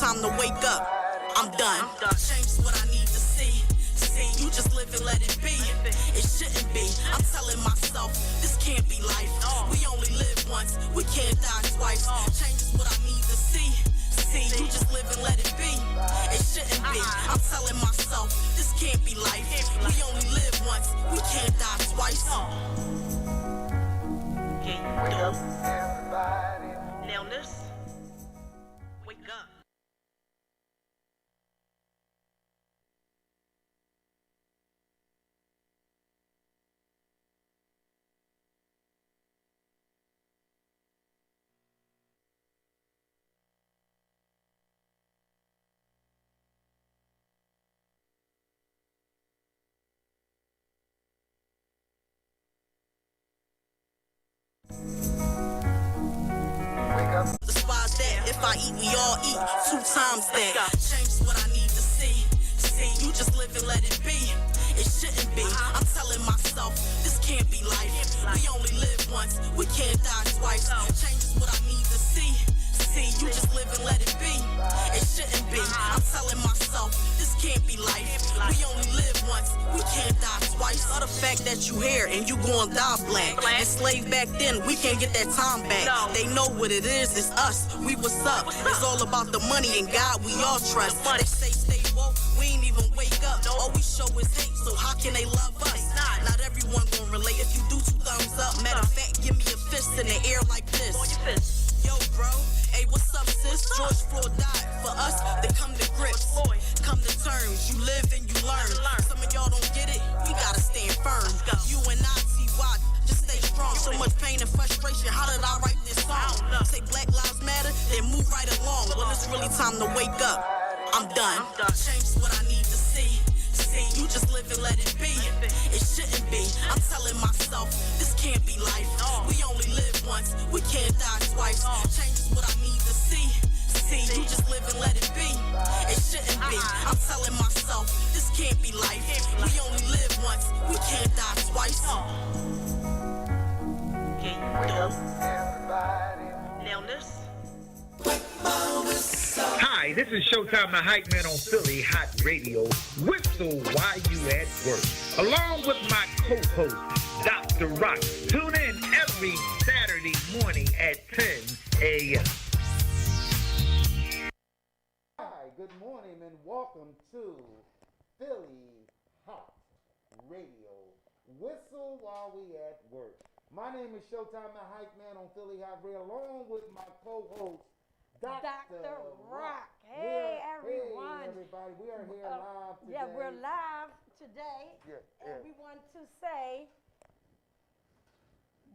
time to wake up. I'm done. Change what I need to see. You just live and let it be. It shouldn't be. I'm telling myself, this can't be life. We only live once. We can't die twice. Change is what I need to see. You just live and let it be. It shouldn't be. I'm telling myself, this can't be life. We only live once. We can't die twice. Wake up, everybody. Now this. Wake up. Despise that, if I eat, we all eat. 2 times that. Change what I need to see. You just live and let it be. It shouldn't be. I'm telling myself, this can't be life. We only live once. We can't die twice. Change is what I need to see. You just live and let it be. It shouldn't be. I'm telling myself, this can't be life. We only live once. We can't die twice. Or the fact that you here and you gon' die black. Enslaved back then, we can't get that time back. They know what it is, it's us. We what's up. It's all about the money and God we all trust. They say stay woke, we ain't even wake up. All we show is hate, so how can they love us? Not everyone gon' relate. If you do 2 thumbs up, matter of fact, give me a fist in the air like this. Yo, bro, hey, what's up, sis? George Floyd died for us to come to grips, come to terms. You live and you learn. Some of y'all don't get it, we gotta stand firm. You and I, T.Y., just stay strong. So much pain and frustration, how did I write this song? Say Black Lives Matter, then move right along. Well, it's really time to wake up. I'm done. Change what I need to see. You just live and let it be. It shouldn't be. I'm telling myself, this can't be life. We only live once. We can't die twice. Change is what I need to see. You just live and let it be. It shouldn't be. I'm telling myself, this can't be life. We only live once. We can't die twice. Wake up, everybody. Now this. Hi, this is Showtime, the hype man on Philly Hot Radio. Whistle while you at work. Along with my co-host, Dr. Rock. Tune in every Saturday morning at 10 a.m. Hi, good morning and welcome to Philly Hot Radio. Whistle while we at work. My name is Showtime, the hype man on Philly Hot Radio, along with my co-host, Dr. Rock. Hey, everyone. Hey, everybody. We are here live today. Yeah, we're live today. And we want to say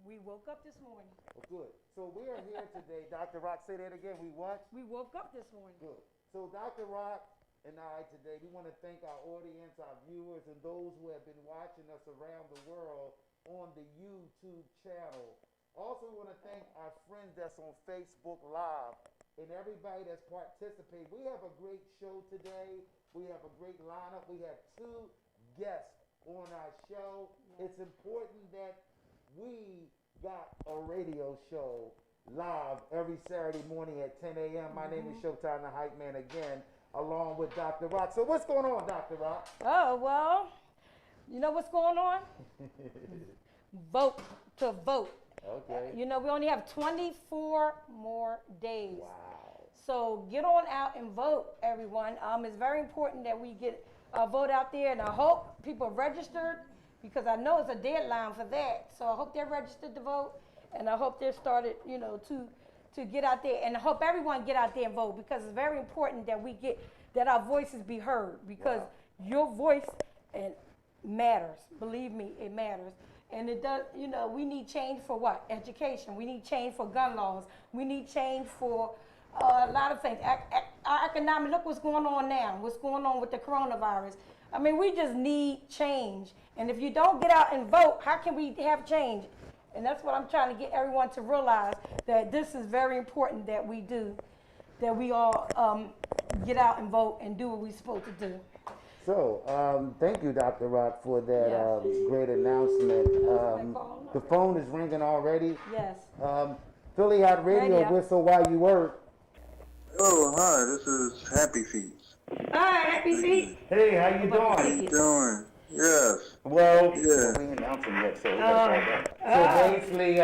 we woke up this morning. Oh, good. So we are here today. Dr. Rock, say that again. We what? We woke up this morning. Good. So Dr. Rock and I today, we want to thank our audience, our viewers, and those who have been watching us around the world on the YouTube channel. Also, we want to thank our friends that's on Facebook Live and everybody that's participating. We have a great show today. We have a great lineup. We have 2 guests on our show. Yes. It's important that we got a radio show live every Saturday morning at 10 a.m. My name is Showtime, the hype man again, along with Dr. Rock. So what's going on, Dr. Rock? Oh, well, you know what's going on? Vote to vote. Okay. You know, we only have 24 more days. Wow. So get on out and vote, everyone. It's very important that we get a vote out there, and I hope people are registered because I know it's a deadline for that. So I hope they're registered to vote, and I hope they're started, you know, to get out there, and I hope everyone get out there and vote because it's very important that our voices be heard because your voice matters. Believe me, it matters. And it does, you know, we need change for what? Education. We need change for gun laws. We need change for a lot of things. Our economic, look what's going on now. What's going on with the coronavirus. I mean, we just need change. And if you don't get out and vote, how can we have change? And that's what I'm trying to get everyone to realize, that this is very important that we do, that we all get out and vote and do what we're supposed to do. So, thank you, Dr. Rock, for that great announcement. The phone is ringing already. Yes. Philly Hot Radio, Whistle while you work. Oh, hi, this is Happy Feet. Hi, Happy Feet. Hey, how you About the doing? tickets. Doing? Yes. Well, Yeah. we ain't announced them yet, so we gotta call back. So basically,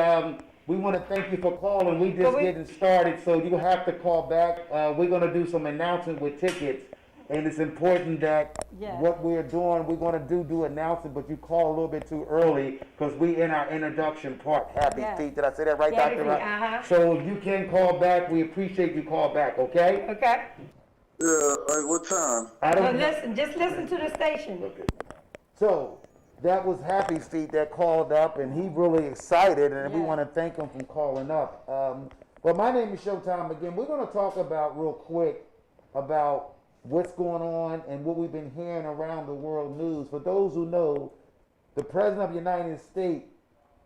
we want to thank you for calling. We just getting started, so you have to call back. We're gonna do some announcement with tickets, and it's important that Yes. what we're doing, we're gonna do announcement, but you call a little bit too early because we in our introduction part. Happy Yes. Feet. Did I say that right, Happy Dr. Feet, Rock? So you can call back. We appreciate you call back. Okay. Okay. Yeah, like what time? I So don't know. listen, just listen to the station. So that was Happy Feet that called up, and he really excited, and we Yeah. want to thank him for calling up. But my name is Showtime again. We're going to talk about real quick about what's going on and what we've been hearing around the world news. For those who know, the President of the United States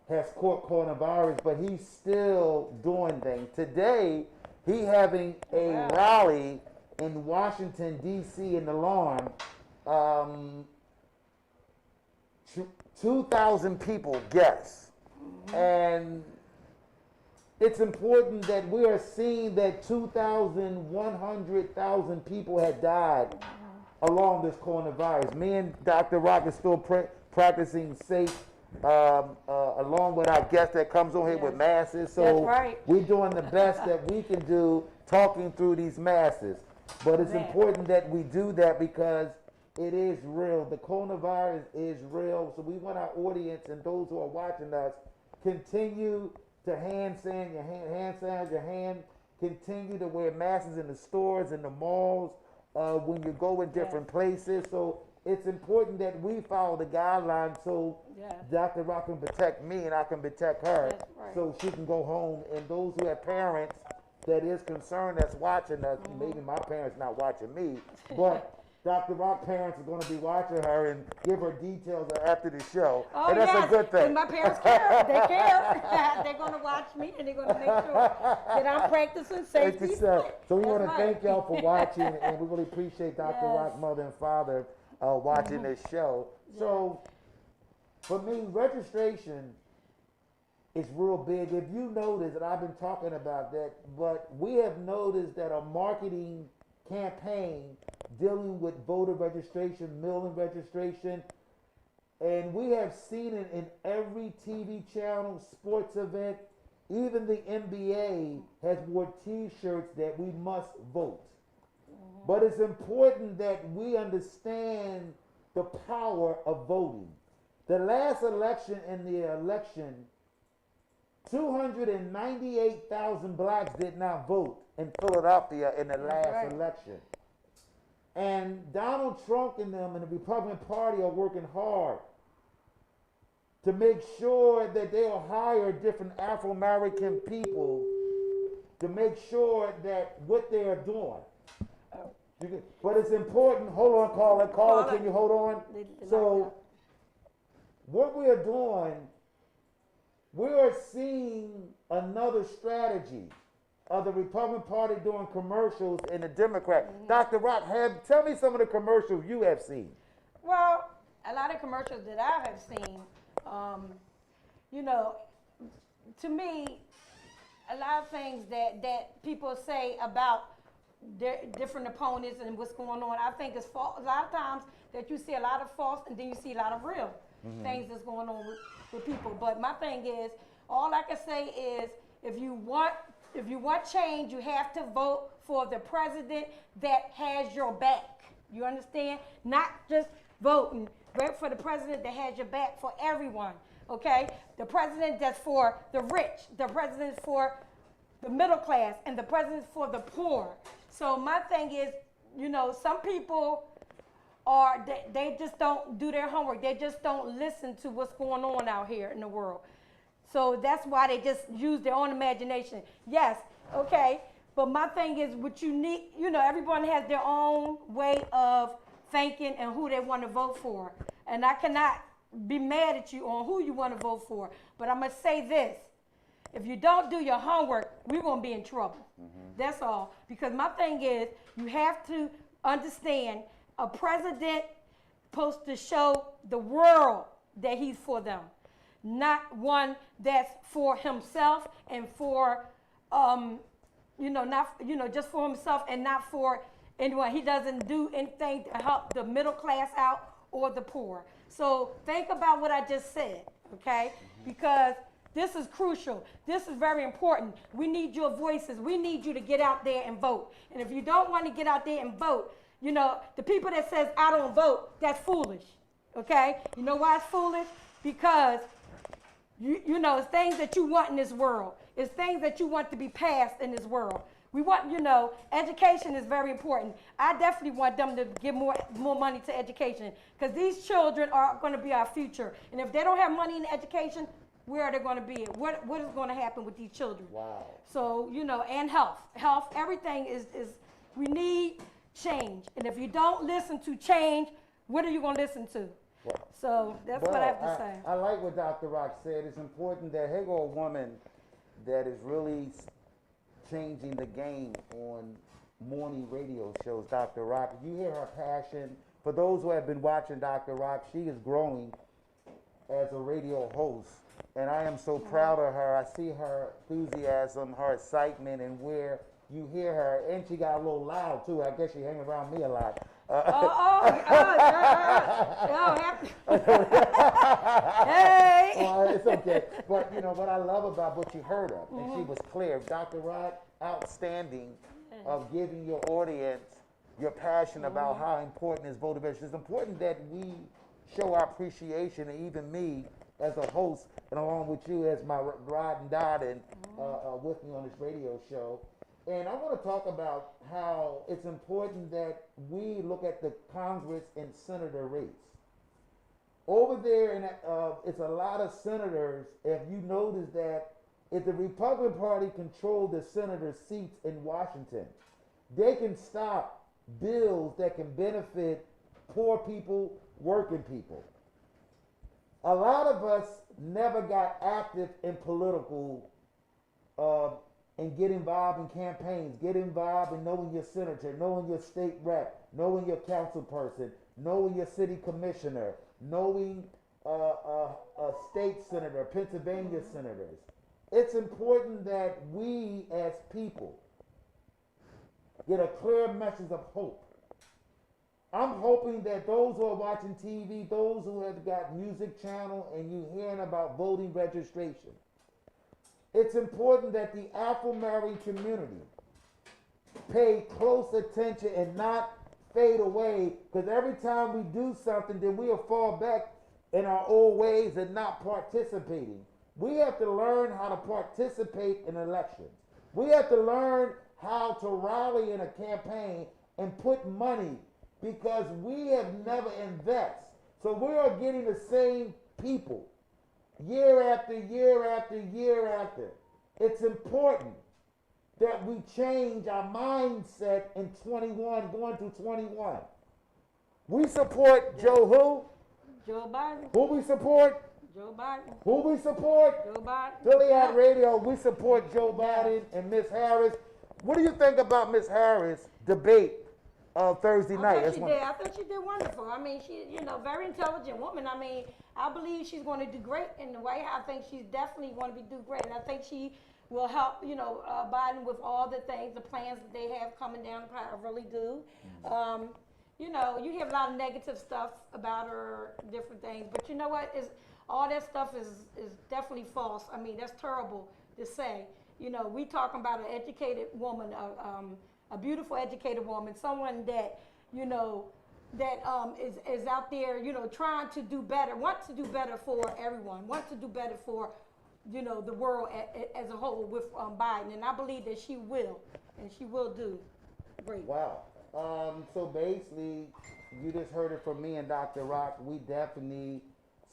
has caught coronavirus, but he's still doing things. Today, he having a Wow. rally in Washington, D.C. in the lawn. 2,000 people, guess. And it's important that we are seeing that 100,000 people had died along this coronavirus. Me and Dr. Rock is still practicing safe, along with our guest that comes on here with masses. So That's right. we're doing the best that we can do talking through these masses. But it's important that we do that because it is real. The coronavirus is real. So we want our audience and those who are watching us continue to hand sanitize your hand, continue to wear masks in the stores, in the malls, when you go in different places. So it's important that we follow the guidelines so Dr. Rock can protect me and I can protect her. That's right. So she can go home. And those who have parents that is concerned that's watching us, maybe my parents not watching me, but Dr. Rock parents are going to be watching her and give her details after the show. Oh, and that's yes. a good thing. And my parents care. They care. They're going to watch me and they're going to make sure that I'm practicing Thank safety. you, sir. So we want to That's thank right. y'all for watching, and we really appreciate Dr. Yes. Rock, mother and father, watching this show. So for me, registration is real big. If you notice, and I've been talking about that, but we have noticed that a marketing campaign dealing with voter registration, mail-in registration, and we have seen it in every TV channel, sports event, even the NBA has wore t-shirts that we must vote. But it's important that we understand the power of voting. The last election, 298,000 blacks did not vote in Philadelphia in the last election. And Donald Trump and them and the Republican Party are working hard to make sure that they'll hire different Afro-American people to make sure that what they are doing. But it's important, hold on, caller, can you hold on? So, what we are doing, we are seeing another strategy of the Republican Party doing commercials and the Democrat. Dr. Rock, tell me some of the commercials you have seen. Well, a lot of commercials that I have seen, you know, to me, a lot of things that people say about their different opponents and what's going on, I think it's false. A lot of times that you see a lot of false and then you see a lot of real things that's going on with people. But my thing is, all I can say is, if you want change, you have to vote for the president that has your back. You understand? Not just voting. Vote for the president that has your back for everyone. Okay? The president that's for the rich. The president for the middle class. And the president for the poor. So my thing is, you know, some people they just don't do their homework. They just don't listen to what's going on out here in the world. So that's why they just use their own imagination. Yes, okay, but my thing is what you need, you know, everyone has their own way of thinking and who they want to vote for. And I cannot be mad at you on who you want to vote for. But I'm going to say this. If you don't do your homework, we're going to be in trouble. That's all. Because my thing is, you have to understand a president supposed to show the world that he's for them. Not one that's for himself and for not, just for himself and not for anyone. He doesn't do anything to help the middle class out or the poor. So think about what I just said, okay? Because this is crucial. This is very important. We need your voices. We need you to get out there and vote. And if you don't want to get out there and vote, the people that says I don't vote, that's foolish, okay? You know why it's foolish? Because it's things that you want in this world. It's things that you want to be passed in this world. We want, education is very important. I definitely want them to give more money to education because these children are going to be our future. And if they don't have money in education, where are they going to be? What is going to happen with these children? Wow. So, and health. Health, everything is we need change. And if you don't listen to change, what are you going to listen to? Well, So that's what I have to say. I like what Dr. Rock said. It's important that here go a woman that is really changing the game on morning radio shows, Dr. Rock. You hear her passion. For those who have been watching Dr. Rock, she is growing as a radio host. And I am so proud of her. I see her enthusiasm, her excitement, and where you hear her. And she got a little loud, too. I guess she hang around me a lot. Hey! It's okay. But, what I love about what you heard of, and she was clear. Dr. Rod, outstanding of giving your audience your passion about how important is voter registration. It's important that we show our appreciation, and even me as a host, and along with you as my ride and dot and with me on this radio show. And I want to talk about how it's important that we look at the Congress and Senator race. Over there, and it's a lot of senators. If you notice that if the Republican Party controlled the senator seats in Washington, they can stop bills that can benefit poor people, working people. A lot of us never got active in political and get involved in campaigns, get involved in knowing your senator, knowing your state rep, knowing your council person, knowing your city commissioner, knowing a state senator, Pennsylvania senators. It's important that we as people get a clear message of hope. I'm hoping that those who are watching TV, those who have got music channel and you hearing about voting registration, it's important that the Afro-American community pay close attention and not fade away, because every time we do something, then we'll fall back in our old ways and not participating. We have to learn how to participate in elections. We have to learn how to rally in a campaign and put money, because we have never invested. So we are getting the same people year after year after year after. It's important that we change our mindset in 21, going to 21. We support Joe who? Joe Biden. Who we support? Joe Biden. Who we support? Joe Biden. Philly Hot Radio, we support Joe Biden and Miss Harris. What do you think about Miss Harris' debate Thursday night? I thought she did wonderful. I mean, she, very intelligent woman. I mean, I believe she's going to do great in the White House. I think she's definitely going to do great. And I think she will help, Biden with all the things, the plans that they have coming down the pipe. I really do. You hear a lot of negative stuff about her, different things. But you know what? All that stuff is definitely false. I mean, that's terrible to say. We talking about an educated woman, a beautiful educated woman, someone that, is out there, trying to do better, wants to do better for everyone, wants to do better for, the world as a whole with Biden. And I believe that she will, and she will do great. Wow. So basically, you just heard it from me and Dr. Rock. We definitely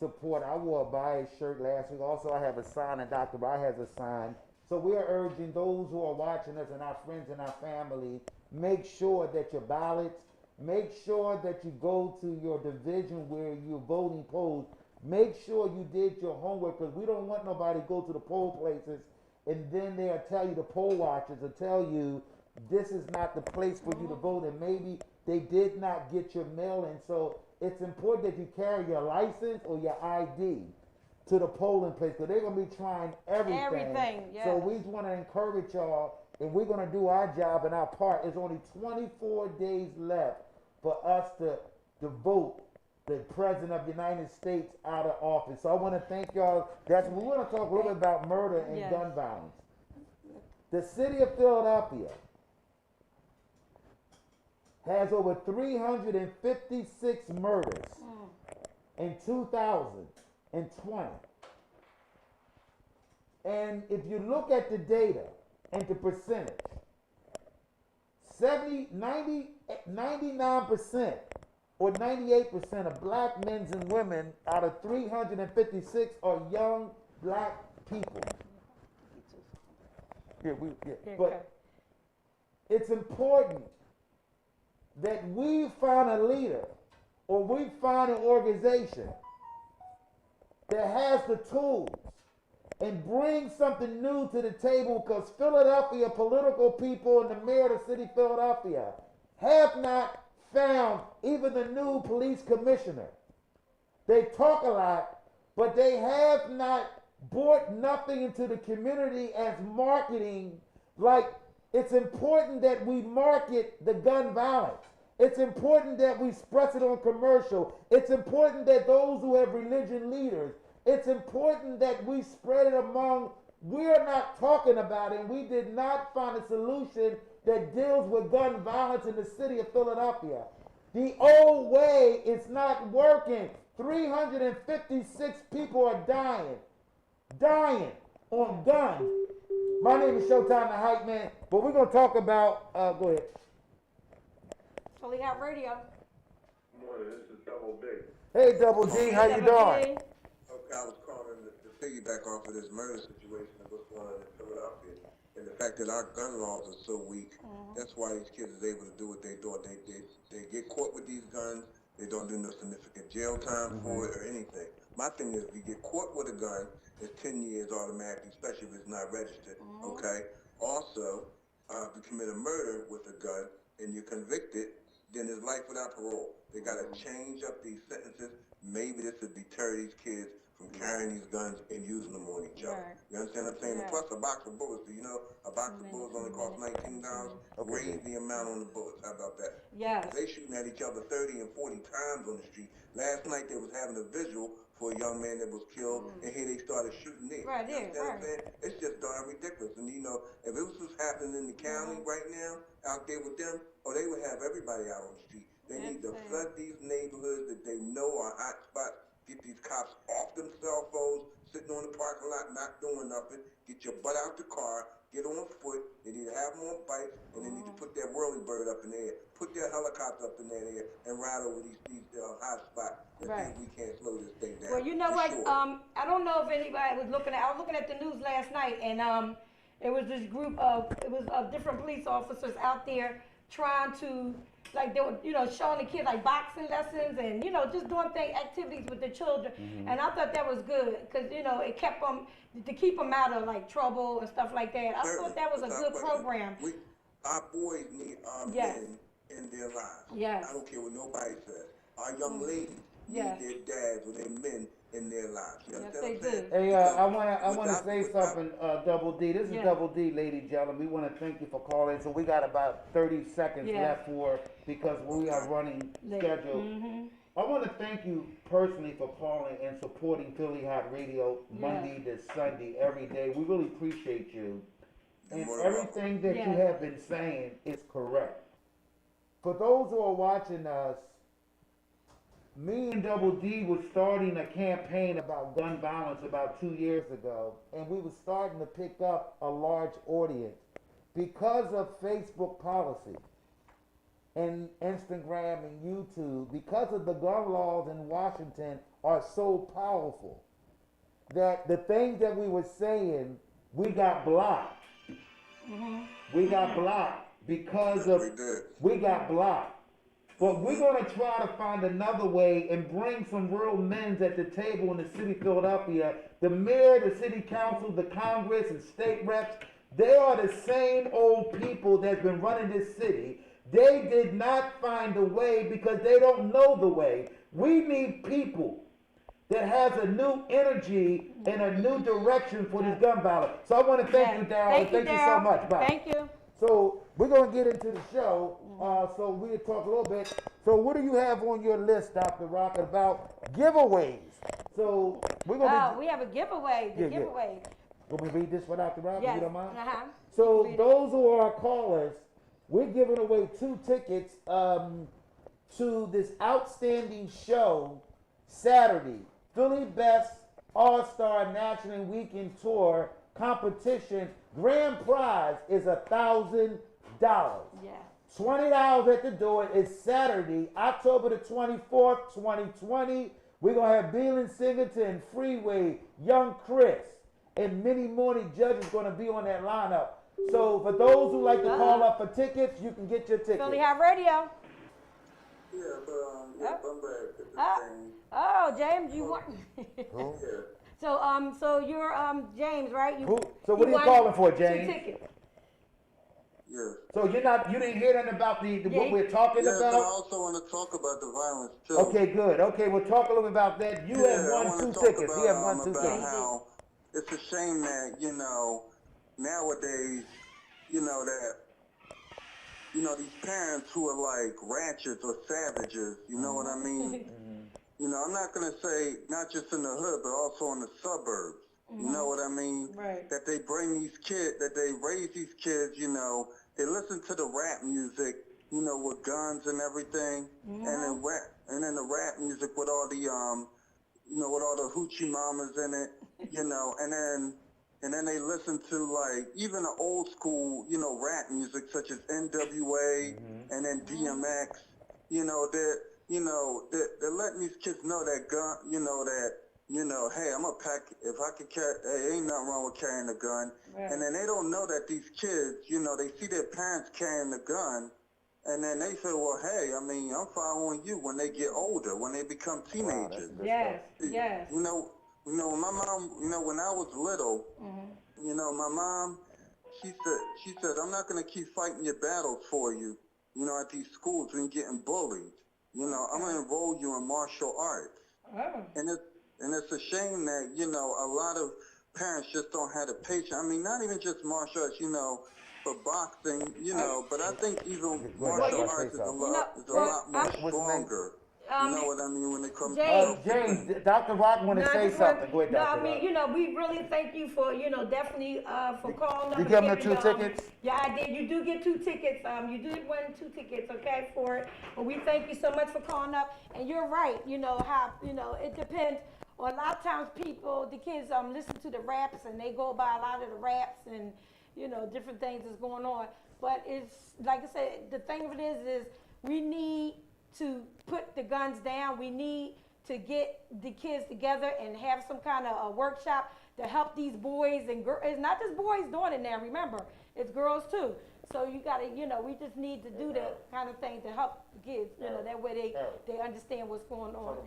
support. I wore a bias shirt last week. Also, I have a sign, and Dr. Rock has a sign. So we are urging those who are watching us and our friends and our family, make sure that your ballots, make sure that you go to your division where you're voting polls. Make sure you did your homework, because we don't want nobody to go to the poll places and then they'll tell you, the poll watchers will tell you, this is not the place for you to vote, and maybe they did not get your mail in. So it's important that you carry your license or your ID to the polling place, because they're going to be trying everything. Yes. So we want to encourage y'all, and we're going to do our job and our part. There's only 24 days left for us to vote the President of the United States out of office. So I want to thank y'all. We want to talk a little bit about murder and Yes. gun violence. The city of Philadelphia has over 356 murders in 2020. And if you look at the data and the percentage, 99% or 98% of black men and women out of 356 are young black people. But it's important that we find a leader or we find an organization that has the tools and bring something new to the table, because Philadelphia political people and the mayor of the city of Philadelphia have not found even the new police commissioner. They talk a lot, but they have not brought nothing into the community as marketing. Like, it's important that we market the gun violence. It's important that we express it on commercial. It's important that those who have religion leaders, it's important that we spread it among. We're not talking about it, and we did not find a solution that deals with gun violence in the city of Philadelphia. The old way is not working. 356 people are dying on guns. My name is Showtime the Hype Man, but we're going to talk about, go ahead. Philly Hot Radio. Morning, this is Double D. Hey, Double D, how you doing? Okay, I was calling to piggyback off of this murder situation that was going on in Philadelphia, and the fact that our gun laws are so weak. That's why these kids is able to do what they do. They get caught with these guns. They don't do no significant jail time for it or anything. My thing is, if you get caught with a gun, it's 10 years automatically, especially if it's not registered. Okay. Also, if you commit a murder with a gun and you're convicted, then it's life without parole. They got to change up these sentences. Maybe this would deter these kids from carrying these guns and using them on each other. Right. You understand what I'm saying? And plus, a box of bullets. Do you know a box of bullets only costs $19? Raise the amount on the bullets. How about that? Yes. They shooting at each other 30 and 40 times on the street. Last night they was having a visual for a young man that was killed, and here they started shooting there. Right You there, understand what I'm right. saying? It's just darn ridiculous. And you know, if it was happening in the county right now, out there with them, they would have everybody out on the street. They need to flood these neighborhoods that they know are hot spots. Get these cops off them cell phones, sitting on the parking lot, not doing nothing. Get your butt out the car, get on foot. They need to have them on bikes, and they need to put that whirlybird up in the air, put their helicopter up in that air, and ride over these hot spots. And Right. think we can't slow this thing down. Well, you know For what? sure. I don't know if anybody was looking at. I was looking at the news last night, and it was this group of different police officers out there trying to, like, they were, showing the kids like boxing lessons and just doing activities with the children. And I thought that was good because it kept them to keep them out of like trouble and stuff like that. I thought that was a good program. Our boys need our Yes. men in their lives. Yes. I don't care what nobody says. Our young ladies Yes. need their dads or their men in their lives. You Yes, understand they what I'm saying? do. Hey, I want to say Without- something, Double D. This is Yeah. Double D, ladies and gentlemen. We want to thank you for calling. So we got about 30 seconds Yeah. left because we are running Late. schedule. I want to thank you personally for calling and supporting Philly Hot Radio Monday to Sunday every day. We really appreciate you. And more than everything that you Yeah. have been saying is correct. For those who are watching us, me and Double D was starting a campaign about gun violence about 2 years ago, and we were starting to pick up a large audience because of Facebook policy and Instagram and YouTube, because of the gun laws in Washington are so powerful that the things that we were saying, we got blocked. We got blocked because of, We did. we got blocked. But we're going to try to find another way and bring some real men at the table in the city of Philadelphia. The mayor, the city council, the Congress, and state reps, they are the same old people that's been running this city. They did not find a way because they don't know the way. We need people that has a new energy and a new direction for this gun violence. So I want to thank you, Darryl. Thank you, Thank you so Darryl. much. Bye. Thank you. So we're gonna get into the show. So we'll talk a little bit. So what do you have on your list, Dr. Rock, about giveaways? So we're gonna. We have a giveaway. The Yeah, yeah. giveaway. Let me read this for Dr. Rock, if Yes. you don't mind. So So those who are our callers, we're giving away 2 tickets to this outstanding show Saturday, Philly Best All-Star National Weekend Tour competition. Grand prize is $1,000. Yeah. $20 at the door. It's Saturday, October the 24th, 2020. We're going to have Beelan Singleton, Freeway, Young Chris, and many more judges going to be on that lineup. So for those who like to call up for tickets, you can get your tickets. Philly Hot Radio. Yeah, but I'm back. Oh, James, you want? Who? So you're James, right? Who? So what are you won calling for, 2 James? tickets. Yeah. So you didn't hear nothing about what we're talking Yes, I about? also want to talk about the violence too. Okay, good. Okay, we'll talk a little bit about that. You have I won wanna 2 talk tickets. About, He have won 2 about tickets. how it's a shame that nowadays, that these parents who are like ratchets or savages. You know what I mean? I'm not gonna say not just in the hood, but also in the suburbs. You know what I mean? Right. That they bring these kids, that they raise these kids. They listen to the rap music. With guns and everything, and then the rap music with all the with all the hoochie mamas in it. And then they listen to like even the old school, rap music such as NWA and then DMX. They're letting these kids know that gun, hey, I'm a pack. If I could carry, hey, ain't nothing wrong with carrying a gun. Right. And then they don't know that these kids, they see their parents carrying the gun, and then they say, well, hey, I'm following you when they get older, when they become teenagers. Yes. Yes. When my mom, when I was little, my mom, she said, I'm not going to keep fighting your battles for you, at these schools when you're getting bullied. I'm going to enroll you in martial arts. Oh. And it's a shame that, a lot of parents just don't have the patience. Not even just martial arts, for boxing, but I think even martial arts is a lot more stronger. You know what I mean when it comes to James, Dr. Rock want to say something. Go ahead, Dr. Rock. We really thank you for, definitely for calling up. You and give them the giving 2 tickets? Yeah, I did. You do get 2 tickets. You did win 2 tickets, okay, for it. But we thank you so much for calling up. And you're right, how, it depends. Or a lot of times the kids listen to the raps and they go by a lot of the raps and, different things that's going on. But it's, like I said, the thing of it is we need to put the guns down. We need to get the kids together and have some kind of a workshop to help these boys and girls. It's not just boys doing it now, remember, it's girls too. So you gotta, we just need to do that kind of thing to help the kids, that way they understand what's going on,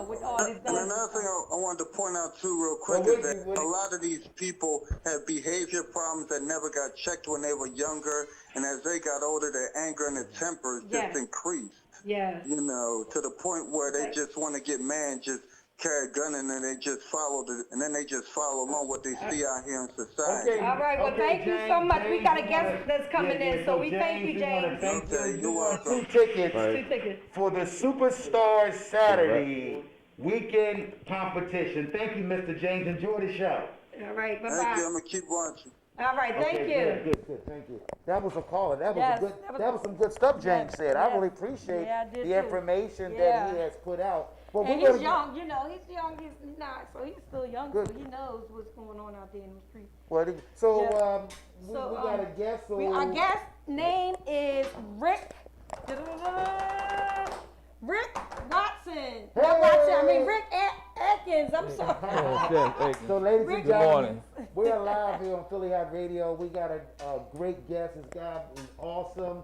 with all these guns. And another thing I wanted to point out too real quick is that a lot of these people have behavior problems that never got checked when they were younger, and as they got older, their anger and their tempers just increased. Yeah. To the point where they just want to get mad and just carry a gun and then they just follow along what they see out here in society. Okay. All right, well, thank you so much. We got a guest that's coming in, so we thank you, James. You won 2 tickets 2 tickets. for the Superstars Saturday weekend competition. Thank you, Mr. James. Enjoy the show. All right, bye-bye. Thank you. I'm going to keep watching. All right, thank you. Good, thank you. That was a caller. That was Yes, a good. that was- That was some good stuff James said. I yes. really appreciate Yeah, I did the too. information Yeah. that he has put out. But And we're he's gonna young, he's young, he's not, so he's still young, Good. so he knows what's going on out there in the street. So Yeah. we So, got a guest. So Our guest name is Rick. Rick Watson. Not Watson, Rick Atkins, I'm sorry. So, ladies and Good gentlemen, morning. we're live here on Philly Hot Radio. We got a great guest. This guy is awesome.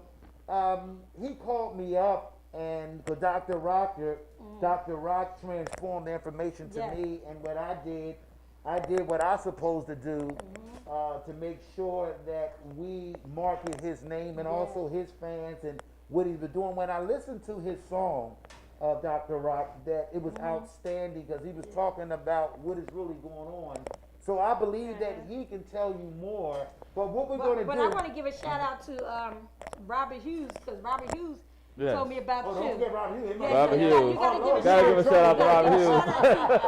He called me up, and for Dr. Rock transformed the information to Yes. me, and what I did what I'm supposed to do to make sure that we market his name and also his fans and what he's been doing. When I listened to his song, Dr. Rock, that it was outstanding because he was talking about what is really going on So I believe that he can tell you more. But what we're going to do... But I want to give a shout out to Robert Hughes, because Robert Hughes Yes. told me about you. Don't forget Robert Hughes. Robert You Hughes. gotta give a shout out. Gotta give a shout out to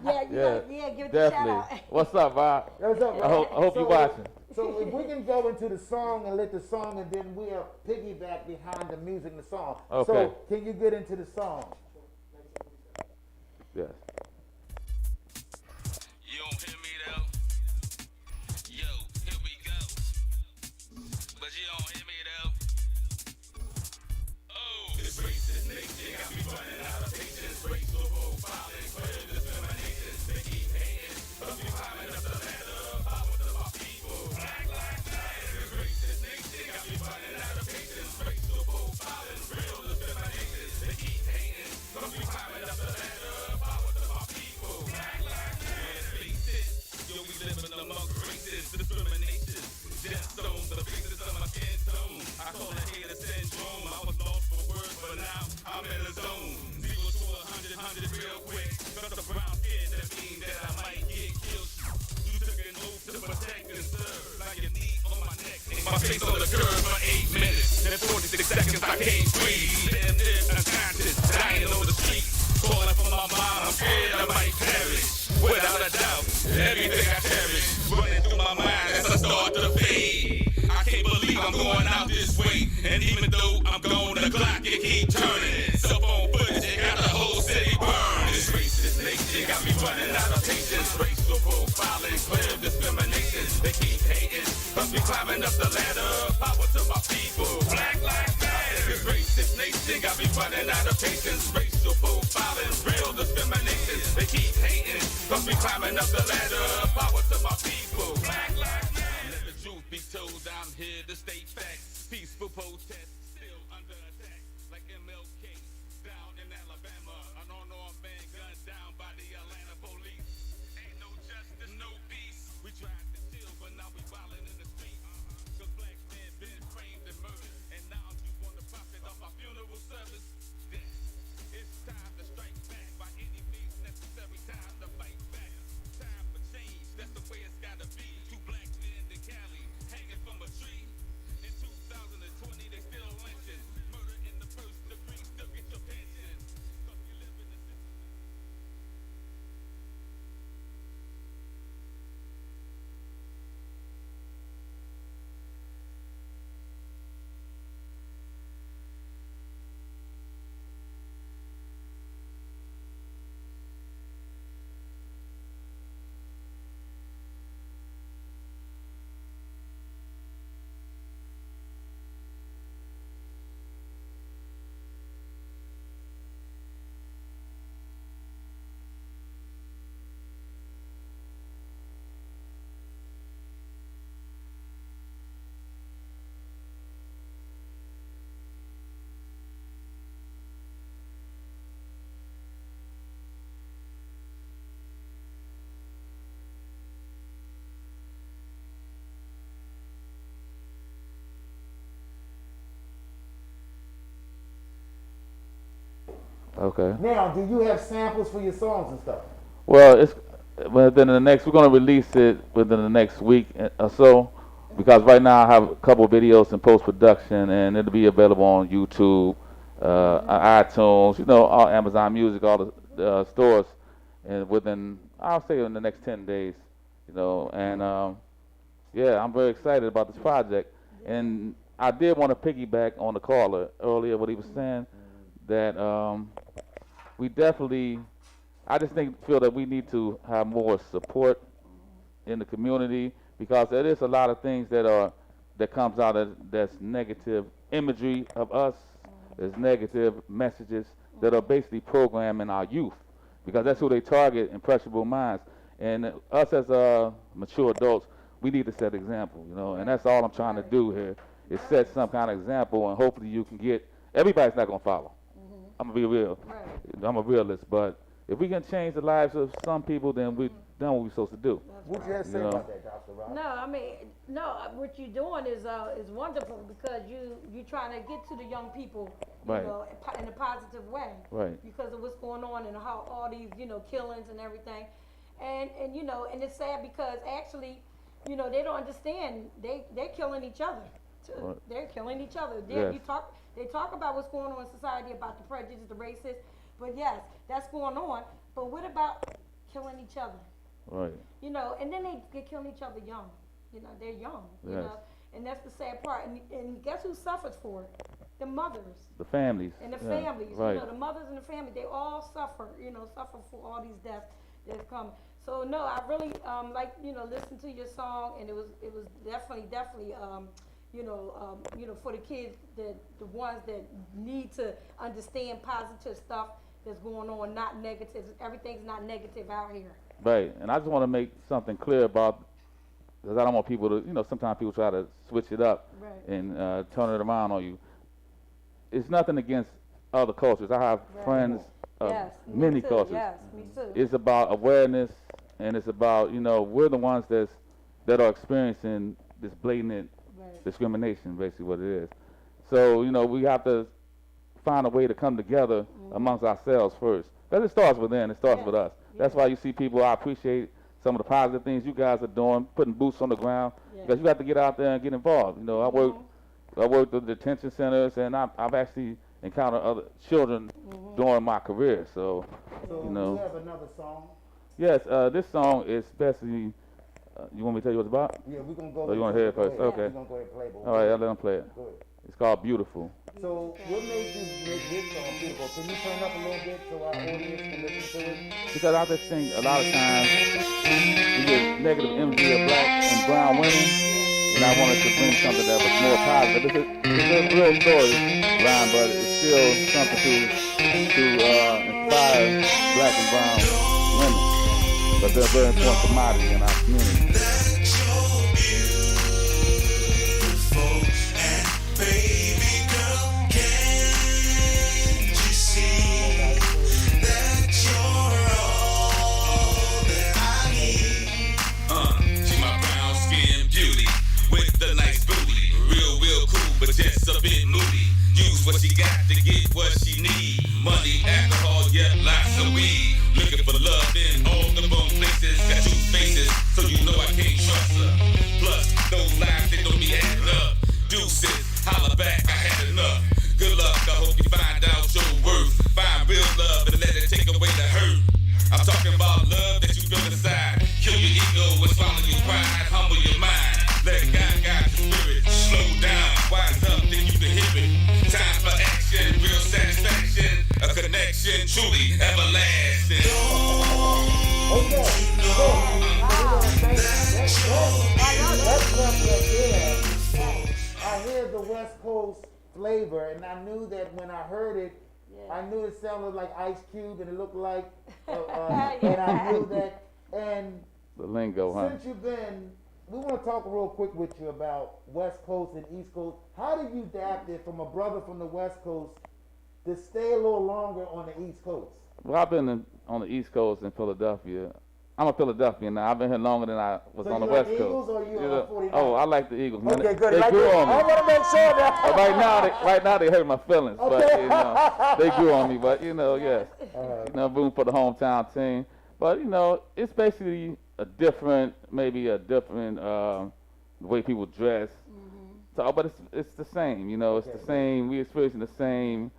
Robert Hughes. Yeah, give it a shout out. Definitely. What's up, Rob? What's up, I hope you're watching. So if we can go into the song and let the song, and then we'll piggyback behind the music and the song. Okay. So can you get into the song? Yes. You don't hear me though? Yo, here we go. But you don't hear me though? Oh, this racist nation got me running out of patience. Racial profiling, clear discrimination. They keep hating, but we climbing up the ladder. Power to my people. Black lives matter. This racist nation got me running out of patience. Racial profiling, real discrimination. They keep hating, but we climbing up the ladder. Power to my people. Black lives matter. Face it, yo, we living amongst races, discrimination. Death zones, the faces of my skin tone. I call it hater syndrome. I was lost for words, but now I'm in the zone. 0 to 100 real quick. Got the brown skin, that means that I might get killed. You took an oath to protect and serve. Like your knee on my neck. My face on the curb for 8 minutes. And 46 seconds I can't breathe. Damn near unconscious, dying on the street. Calling for my mom, I'm scared I might perish. Without a doubt, everything I cherish running through my mind as I start to fade. I can't believe I'm going out this way, and even though I'm going, the clock it keep turning. Cell phone footage, it got the whole city burned. This racist nation got me running out of patience. Racial profiling, clear discrimination. They keep hating, but we climbing up the ladder. Power to my people. Black lives matter. This racist nation got me running out of patience. Racial profiling, real discrimination. They keep hating, but we climbing up the ladder. Power to my people. Black lives matter. Let the truth be told, I'm here to state facts. Peaceful protest, still under attack. Like MLK, down in Alabama. An unarmed man gunned down by the Atlanta police. Ain't no justice, no peace. We tried to chill, but now we wildin' in the street. Cause black men been framed and murdered. And now you want to profit off our funeral service. It's time to strike back by any means necessary. Time to fight back. Time for change. That's the way it's gotta be. 2 black men in Cali hanging from a tree. In 2020 they still lynching. Murder in the first degree. Still get your pension. 'Cause we live in the system. Okay. Now, do you have samples for your songs and stuff? Well, it's within the next. We're gonna release it within the next week or so, because right now I have a couple of videos in post production, and it'll be available on YouTube, iTunes, all Amazon Music, all the stores, and within I'll say in the next 10 days, and yeah, I'm very excited about this project, and I did want to piggyback on the caller earlier what he was saying that we definitely. I just feel that we need to have more support in the community, because there is a lot of things that comes out that's negative imagery of us. There's negative messages that are basically programming our youth, because that's who they target, impressionable minds. And us as mature adults, we need to set example, and that's all I'm trying to do here is set some kind of example, and hopefully you can get. Everybody's not gonna follow. I'm gonna be real. I'm a realist, but if we can change the lives of some people, then we've done what we're supposed to do. What you have to say about that, Dr. Rob? What you're doing is wonderful, because you trying to get to the young people, Right. In a positive way. Right. Because of what's going on and how all these, killings and everything. And you know, and it's sad because actually, you know, they don't understand. They're killing each other. Too. Right. They're killing each other. Yes. They talk about what's going on in society, about the prejudice, the racist, but yes, that's going on. But what about killing each other? Right. You know, and then they killing each other young. You know, they're young. You Yes. know, and that's the sad part. And guess who suffers for it? The mothers The families. and the Yeah, families. Right. You know, the mothers and the family. They all suffer. You know, suffer for all these deaths that's come. So no, I really like, you know, listen to your song, and it was definitely you know, for the kids, the ones that need to understand positive stuff that's going on, not negative. Everything's not negative out here. Right. And I just want to make something clear about, because I don't want people to, you know, sometimes people try to switch it up Right. and turn it around on you. It's nothing against other cultures. I have Right. friends of Yes, me many too. cultures. Yes, me too. It's about awareness, and it's about, you know, we're the ones that are experiencing this blatant Right. discrimination, basically what it is. So, you know, we have to find a way to come together amongst ourselves first. Because it starts within, it starts Yes, with us. That's why you see people, I appreciate some of the positive things you guys are doing, putting boots on the ground, Yeah. because you have to get out there and get involved. You know, I worked at detention centers, and I've actually encountered other children during my career. So, So you know. we have another song. Yes, this song is basically, you want me to tell you what it's about? Yeah, we're gonna go. Oh, you wanna hear it first? Go ahead. Okay. We're gonna go ahead and play both. All right, I'll let them play it. Go ahead. It's called Beautiful. So what made you make this song beautiful? Can you turn up a little bit so our audience can listen to it? Because I just think a lot of times we get negative imagery of black and brown women, and I wanted to bring something that was more positive. It's a real story, Ryan, but it's still something to inspire black and brown women. But they're a very important commodity in our community. She my brown skin beauty with the nice booty. Real cool, but just a bit moody. Use what she got to get what she need. Money, alcohol, yeah, lots of weed. Looking for love in all the wrong places. Got two faces, so you know I can't trust her. Plus, those lies, they don't be adding up. Deuces, holla back, I had enough. Good luck, I hope you find out your worth. Find real love and let it take away the hurt. I'm talking about love that you feel inside. Kill your ego and swallow your pride. Humble your mind. Let God guide your spirit. Slow down, wise up, then you can hear it. Time for action, real satisfaction. A connection truly everlasting. Okay. So we're gonna thank that's something that I hear the West Coast flavor, and I knew that when I heard it, I knew it sounded like Ice Cube, and it looked like, and I knew that. And The lingo, huh? since you've been, we want to talk real quick with you about West Coast and East Coast. How do you adapt it from a brother from the West Coast to stay a little longer on the East Coast? Well, I've been on the East Coast in Philadelphia. I'm a Philadelphian now. I've been here longer than I was So on the you like West Eagles Coast. or you know, 49? Oh, I like the Eagles, man. Okay, good. They Like grew it. on me. I want to make sure that. Right now they hurt my feelings, Okay. but you know, they grew on me. But you know, yes, you know, room for the hometown team. But you know, it's basically maybe a different way people dress. So, but it's the same. You know, it's the same. We experiencing the same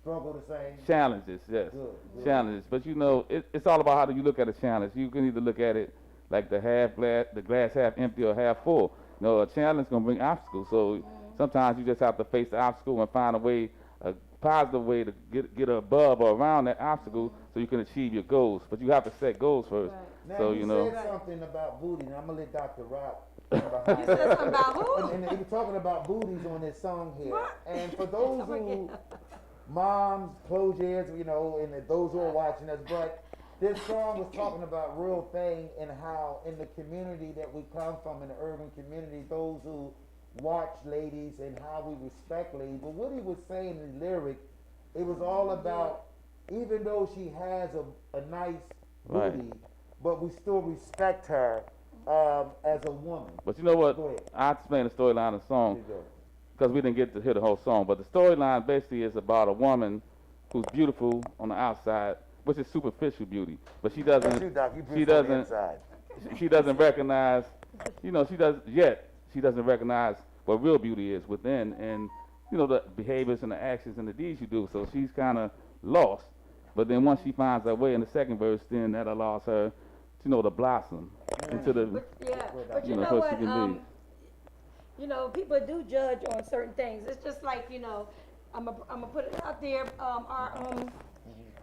Struggle the same. challenges. Yes, Good. challenges. But you know, it's all about how do you look at a challenge. You can either look at it like the glass half empty or half full. You know, a challenge is gonna bring obstacles. So sometimes you just have to face the obstacle and find a positive way to get above or around that obstacle so you can achieve your goals. But you have to set goals first. Now So you you know, said something about booty, and I'm gonna let Dr. Rock. You said something about who? And he was talking about booties on this song here. What? And for those who, moms, close your ears, you know, and those who are watching us, but this song was talking about real thing and how in the community that we come from, in the urban community, those who watch ladies and how we respect ladies. But what he was saying in the lyric, it was all about, even though she has a nice Right. booty, but we still respect her as a woman. but you know what? Go ahead. I explained the storyline of the song Here you go. because we didn't get to hear the whole song. But the storyline basically is about a woman who's beautiful on the outside, which is superficial beauty. But she That's you, doesn't. Doc. You She beautiful on the doesn't. inside. She doesn't recognize. You know, she doesn't recognize what real beauty is within, and you know the behaviors and the actions and the deeds you do. So she's kind of lost. But then once she finds her way in the second verse, then that allows her, you know, to blossom into the. But you You know, know so what? she can be. You know, people do judge on certain things. It's just like, you know, I'm gonna put it out there.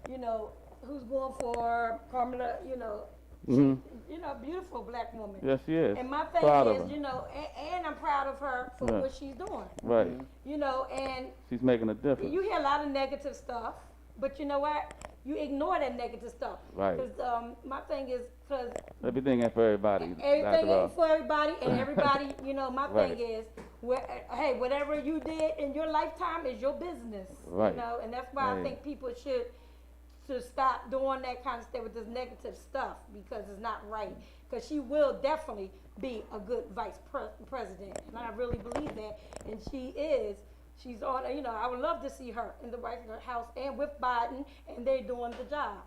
You know, who's going for Carmela? You know, Mhm. you know, beautiful black woman. Yes, she is. And my thing Proud of is, her. you know, and I'm proud of her for Right. what she's doing. Right. You know, and She's making a difference. you hear a lot of negative stuff, but you know what? You ignore that negative stuff. Right. Because my thing is, because Everything ain't for everybody. everything Dr. ain't Ross. for everybody, and everybody, you know, my Right. thing is, hey, whatever you did in your lifetime is your business. Right. You know, and that's why I Right. think people should stop doing that kind of stuff with this negative stuff, because it's not right. Because she will definitely be a good vice president, and I really believe that, and she is. She's on, you know, I would love to see her in the White House and with Biden, and they're doing the job.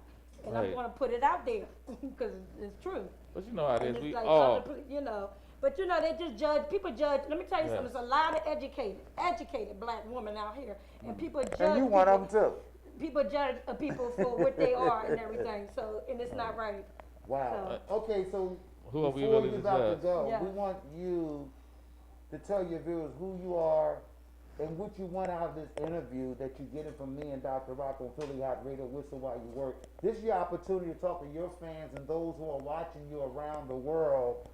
And I'm Right. gonna put it out there, because it's true. But you know how it And is. it's We like all. other you know, but you know, they just judge, people judge, let me tell you Yeah. something, there's a lot of educated black women out here, and people judge. And you one of them too. People judge people for what they are and everything, so, and it's not right. Wow. Okay, so Who are we before really you're to about to judge? go, Yeah. we want you to tell your viewers who you are and what you want out of this interview that you're getting from me and Dr. Rock on Philly Hot Radio, Whistle While You Work. This is your opportunity to talk to your fans and those who are watching you around the world.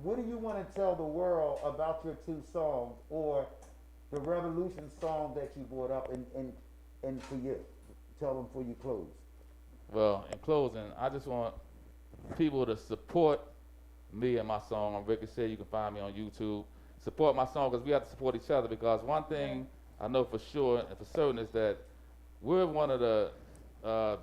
What do you want to tell the world about your two songs, or the Revolution song that you brought up, and for you? Tell them before you close. Well, in closing, I just want people to support me and my song on Ricochet. You can find me on YouTube. Support my song, because we have to support each other, because one thing I know for sure and for certain is that we're one of the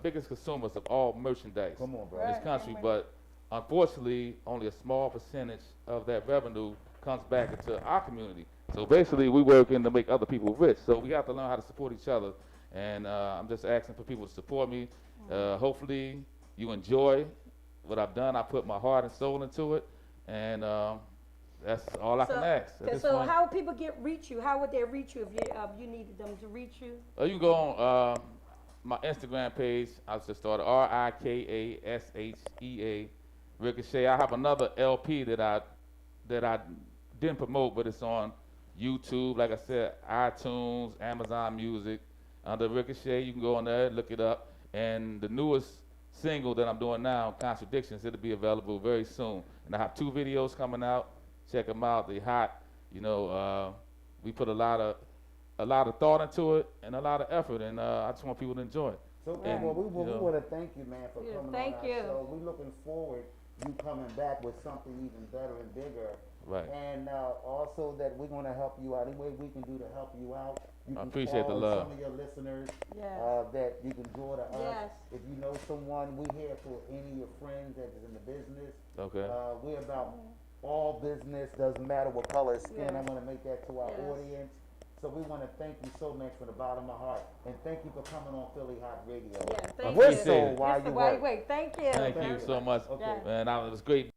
biggest consumers of all merchandise Come on, bro. in this country, but unfortunately only a small percentage of that revenue comes back into our community. So basically we working to make other people rich, so we have to learn how to support each other, and I'm just asking for people to support me. Hopefully you enjoy what I've done. I put my heart and soul into it, and that's all I can ask at this So point. how would people reach you? How would they reach you if you needed them to reach you? You can go on my Instagram page. I just started RIKASHEA Ricochet. I have another LP that I didn't promote, but it's on YouTube. Like I said, iTunes, Amazon Music, under Ricochet. You can go on there, look it up. And the newest single that I'm doing now, Contradictions, it'll be available very soon. And I have 2 videos coming out. Check them out. They hot. You know, we put a lot of thought into it and a lot of effort, and I just want people to enjoy it. So, And, well, we you know, want to thank you, man, for coming thank on our you. show. We're looking forward you coming back with something even better and bigger. Right. And also that we're going to help you out. Any way we can do to help you out. You I can appreciate the call love. some of your listeners Yes. that you can draw to us. Yes. If you know someone, we're here for any of your friends that is in the business. Okay. We're about all business, doesn't matter what color of skin. Yes. I want to make that to our Yes. audience. So we want to thank you so much from the bottom of my heart, and thank you for coming on Philly Hot Radio. Yeah, thank Whistle you. while you While work. wait, thank you. Thank you so much. Okay. Man, it was great.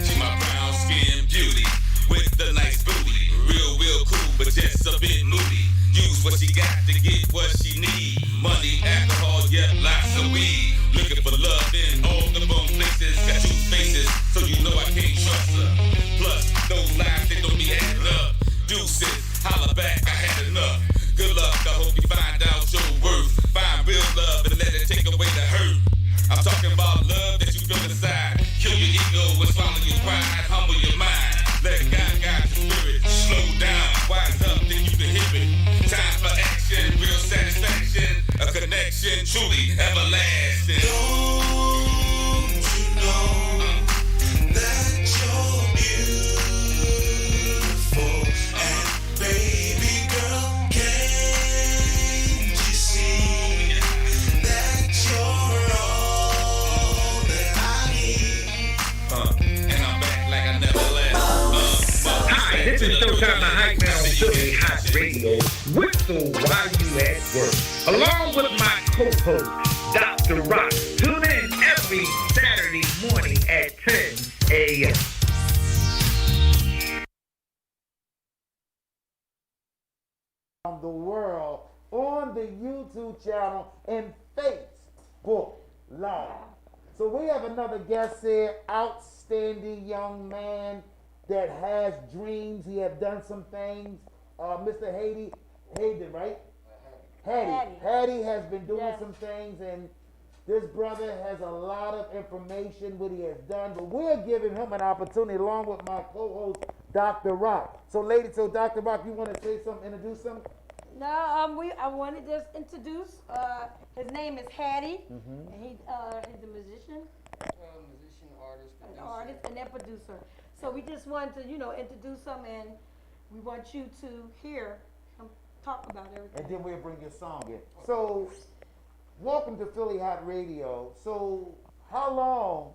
She my brown skin beauty with the nice booty. Real cool, but just a bit moody. Use what she got to get what she need. Money, alcohol, yeah, lots of weed. Looking for love in all the wrong places. Got 2 faces, so you know I can't trust her. Plus, those lies, they don't be adding up. Deuces, holla back, I had enough. Good luck, I hope you find out your worth. Find real love and let it take away the hurt. affection, truly everlasting. Don't you know that you're beautiful? And baby girl, can't you see that you're all that I need? And I'm back like I never left. Hi, this is Showtime, the hype man on Philly Hot Radio. Whistle while you at work. Along with my co-host, Dr. Rock. Tune in every Saturday morning at 10 a.m. Around the world on the YouTube channel and Facebook Live. So we have another guest here, outstanding young man that has dreams. He have done some things. Mr. Hayden, right? Hattie has been doing some things, and this brother has a lot of information what he has done, but we're giving him an opportunity along with my co-host, Dr. Rock. So Dr. Rock, you want to say something, introduce him? No, I want to just introduce, his name is Hattie, and he's a musician. Musician, artist, An producer. artist and a producer. So we just wanted to, introduce him, and we want you to hear him talk about everything. And then we'll bring your song in. So, welcome to Philly Hot Radio. So, how long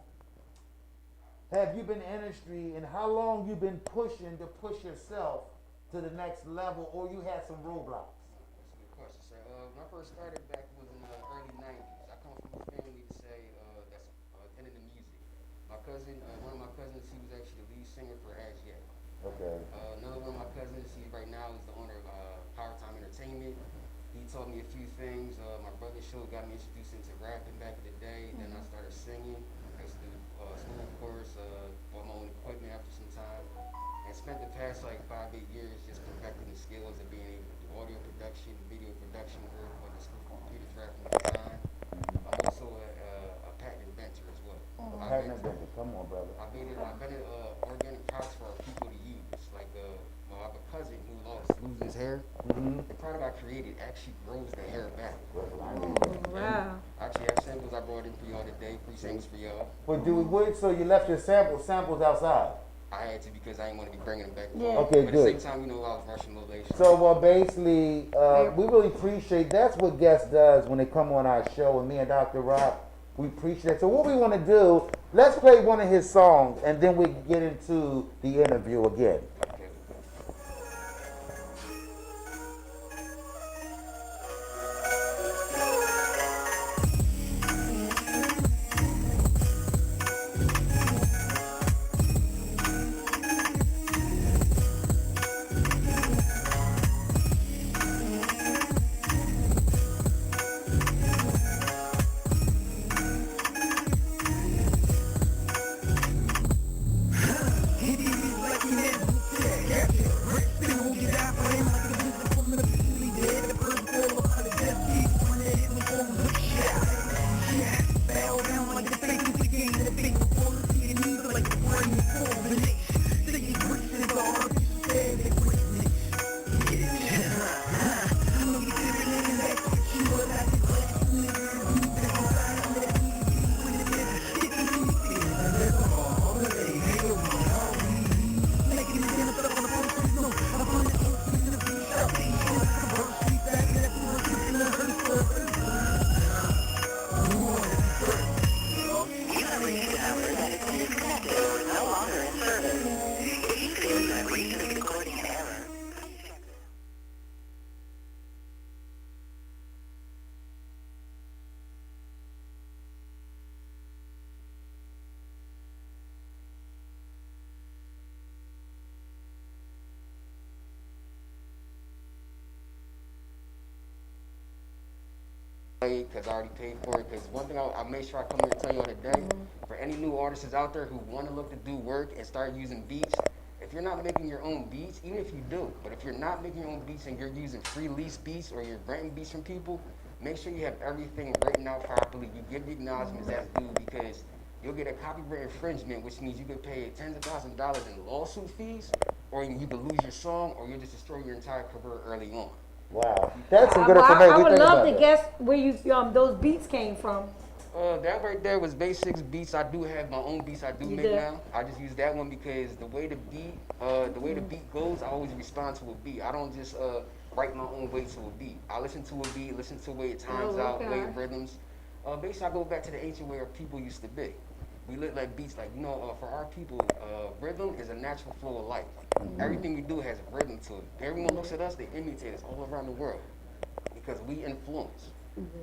have you been in the industry, and how long you been pushing to push yourself to the next level, or you had some roadblocks? That's a good question, sir. When I first started back was in the early 90s. I come from a family to say that's into the music. My cousin, one of my cousins, he was actually the lead singer for As Yet. Okay. Another one of my cousins, he right now is the owner of Power Time Entertainment. He taught me a few things. My brother Show got me introduced into rapping back in the day. Then I started singing. I used to do school course, bought my own equipment after some time, and spent the past like 5-8 years just perfecting the skills of being able to do audio production, video production work, on the school computer graphic design. I'm also a patent inventor as well. Patent inventor, come on, brother. I invented organic products for our people to use. Like, I have a cousin who loses his hair. The product I created actually grows the hair back. Wow. I actually have samples I brought in for y'all today. Free samples for y'all. But so you left your samples outside? I had to because I didn't want to be bringing them back. Yeah. Okay, but good. at the same time, I was rushing a little late. So, basically, we really appreciate, that's what guests does when they come on our show, and me and Dr. Rock, we appreciate it. So what we want to do, let's play one of his songs, and then we get into the interview again. Okay. Because I already paid for it. Because one thing I made sure I come here to tell y'all today, for any new artists out there who want to look to do work and start using beats, if you're not making your own beats, even if you do, but if you're not making your own beats and you're using free lease beats or you're renting beats from people, make sure you have everything written out properly. You give the acknowledgments as due, because you'll get a copyright infringement, which means you could pay tens of thousands of dollars in lawsuit fees, or you could lose your song, or you'll just destroy your entire career early on. Wow, that's some good Well, information. I We would think love about to that. guess where you those beats came from. That right there was Basics beats. I do have my own beats I do You make do? now. I just use that one because the way the beat goes, I always respond to a beat. I don't just write my own way to a beat. I listen to a beat, listen to the way it times out, way it Okay. rhythms. Basically, I go back to the ancient way our people used to be. We look like beats, like for our people, rhythm is a natural flow of life. Everything we do has rhythm to it. Everyone looks at us, they imitate us all around the world because we influence.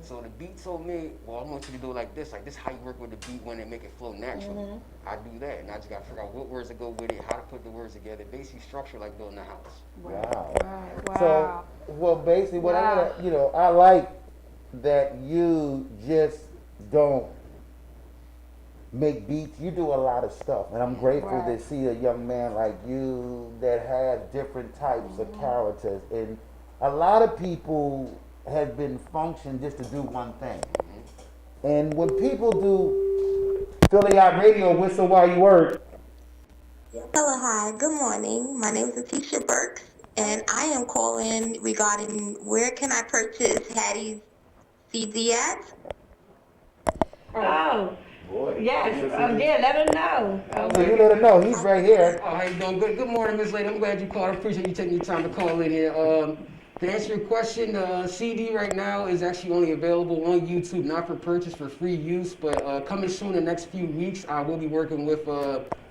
So the beat told me, well, I want you to do it like this how you work with the beat when it make it flow naturally. I do that, and I just gotta figure out what words to go with it, how to put the words together, basically structure like building a house. Wow. Wow. So, well, basically, what I'm Wow. gonna, I like that you just don't make beats. You do a lot of stuff, and I'm grateful Right. to see a young man like you that has different types of characters. And a lot of people have been functioned just to do one thing. And when people do Philly Hot Radio, whistle while you work. Hello, hi, good morning. My name is Atisha Burks, and I am calling regarding where can I purchase Hattie's CD at? Oh. Yes. Again, let her know. So you let him know he's right here. Oh, how you doing? Good morning, Miss Lady. I'm glad you called. I appreciate you taking your time to call in here. To answer your question, the CD right now is actually only available on YouTube, not for purchase, for free use. But coming soon in the next few weeks, I will be working with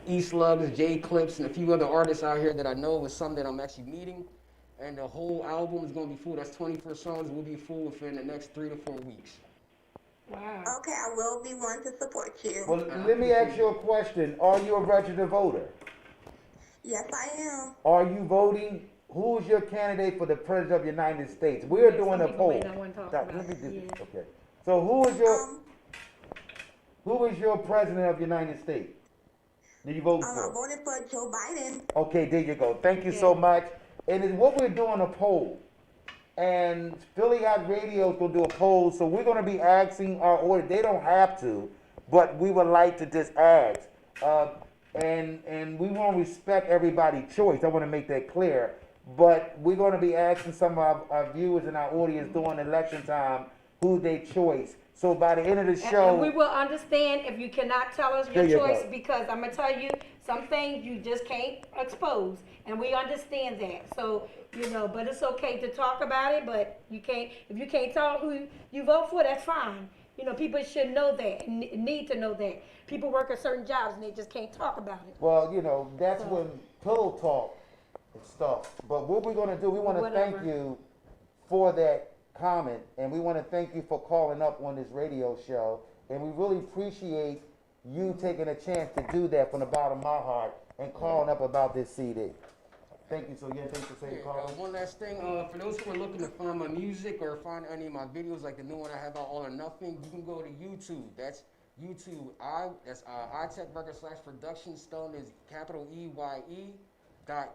East Lugs, J Clips, and a few other artists out here that I know, with some that I'm actually meeting. And the whole album is going to be full. That's 24 songs. Will be full within the next 3 to 4 weeks. Wow. Okay, I will be one to support you. Well, let me ask you a question. Are you a registered voter? Yes, I am. Are you voting? Who is your candidate for the President of the United States? We're doing a people poll. may not wanna talk Doc, about let me it, do yeah. Okay. So Um, who is your President of the United States? Do you vote I for? voted for Joe Biden. Okay, there you go. Thank you so much. And it's what we're doing a poll. And Philly Hot Radio is gonna do a poll, so we're gonna be asking our audience. They don't have to, but we would like to just ask. And we want to respect everybody's choice. I want to make that clear. But we're going to be asking some of our viewers and our audience during election time who they choice. So by the end of the show, And we will understand if you cannot tell us your There you choice, go. because I'm gonna tell you, some things you just can't expose, and we understand that. So, but it's okay to talk about it, but if you can't tell who you vote for, that's fine. People should know that, and need to know that. People work at certain jobs and they just can't talk about it. well, that's when pillow talk and stuff. But what we're going to do, we want to thank Whatever. you for that comment, and we want to thank you for calling up on this radio show. And we really appreciate you taking a chance to do that from the bottom of my heart and calling up about this CD. Thank you. So you have anything to say, Carl? One last thing, for those who are looking to find my music or find any of my videos, like the new one I have out, All or Nothing, you can go to YouTube. That's YouTube. That's iTech Record /production. Spelling is capital EYE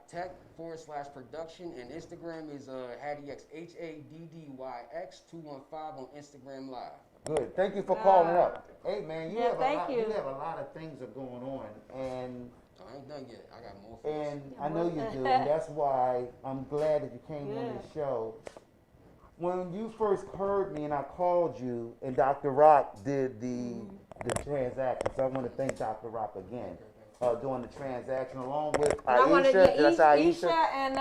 .tech/production, and Instagram is HaddieX HADDYX 215 on Instagram Live. Good. Thank you for calling up. Hey man, you Yeah, have a thank lot. you. You have a lot of things that are going on, and I ain't done yet. I got more for this. and I know you do, and that's why I'm glad that you came on this show. When you first heard me and I called you, and Dr. Rock did the transaction, so I want to thank Dr. Rock again doing the transaction along with And I want to Aisha. Did I say Isha and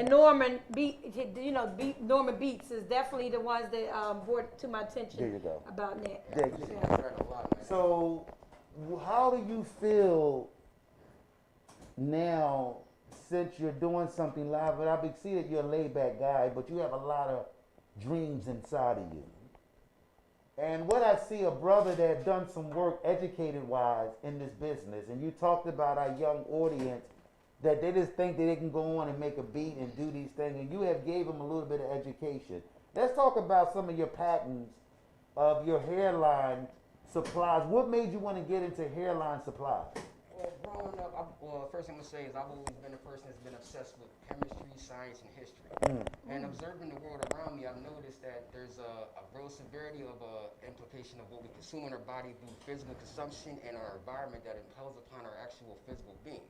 Norman Norman Beats is definitely the ones that brought to my attention. There you go. About that. There you go. I got a lot, man. So, how do you feel now since you're doing something live? But I can see that you're a laid back guy, but you have a lot of dreams inside of you. And what I see, a brother that done some work educated wise in this business, and you talked about our young audience that they just think that they can go on and make a beat and do these things, and you have gave them a little bit of education. Let's talk about some of your patents of your hairline supplies. What made you want to get into hairline supplies? Well, growing up, first thing I'm gonna say is I've always been a person that's been obsessed with chemistry, science, and history. And observing the world around me, I've noticed that there's a real severity of implication of what we consume in our body through physical consumption and our environment that impels upon our actual physical being.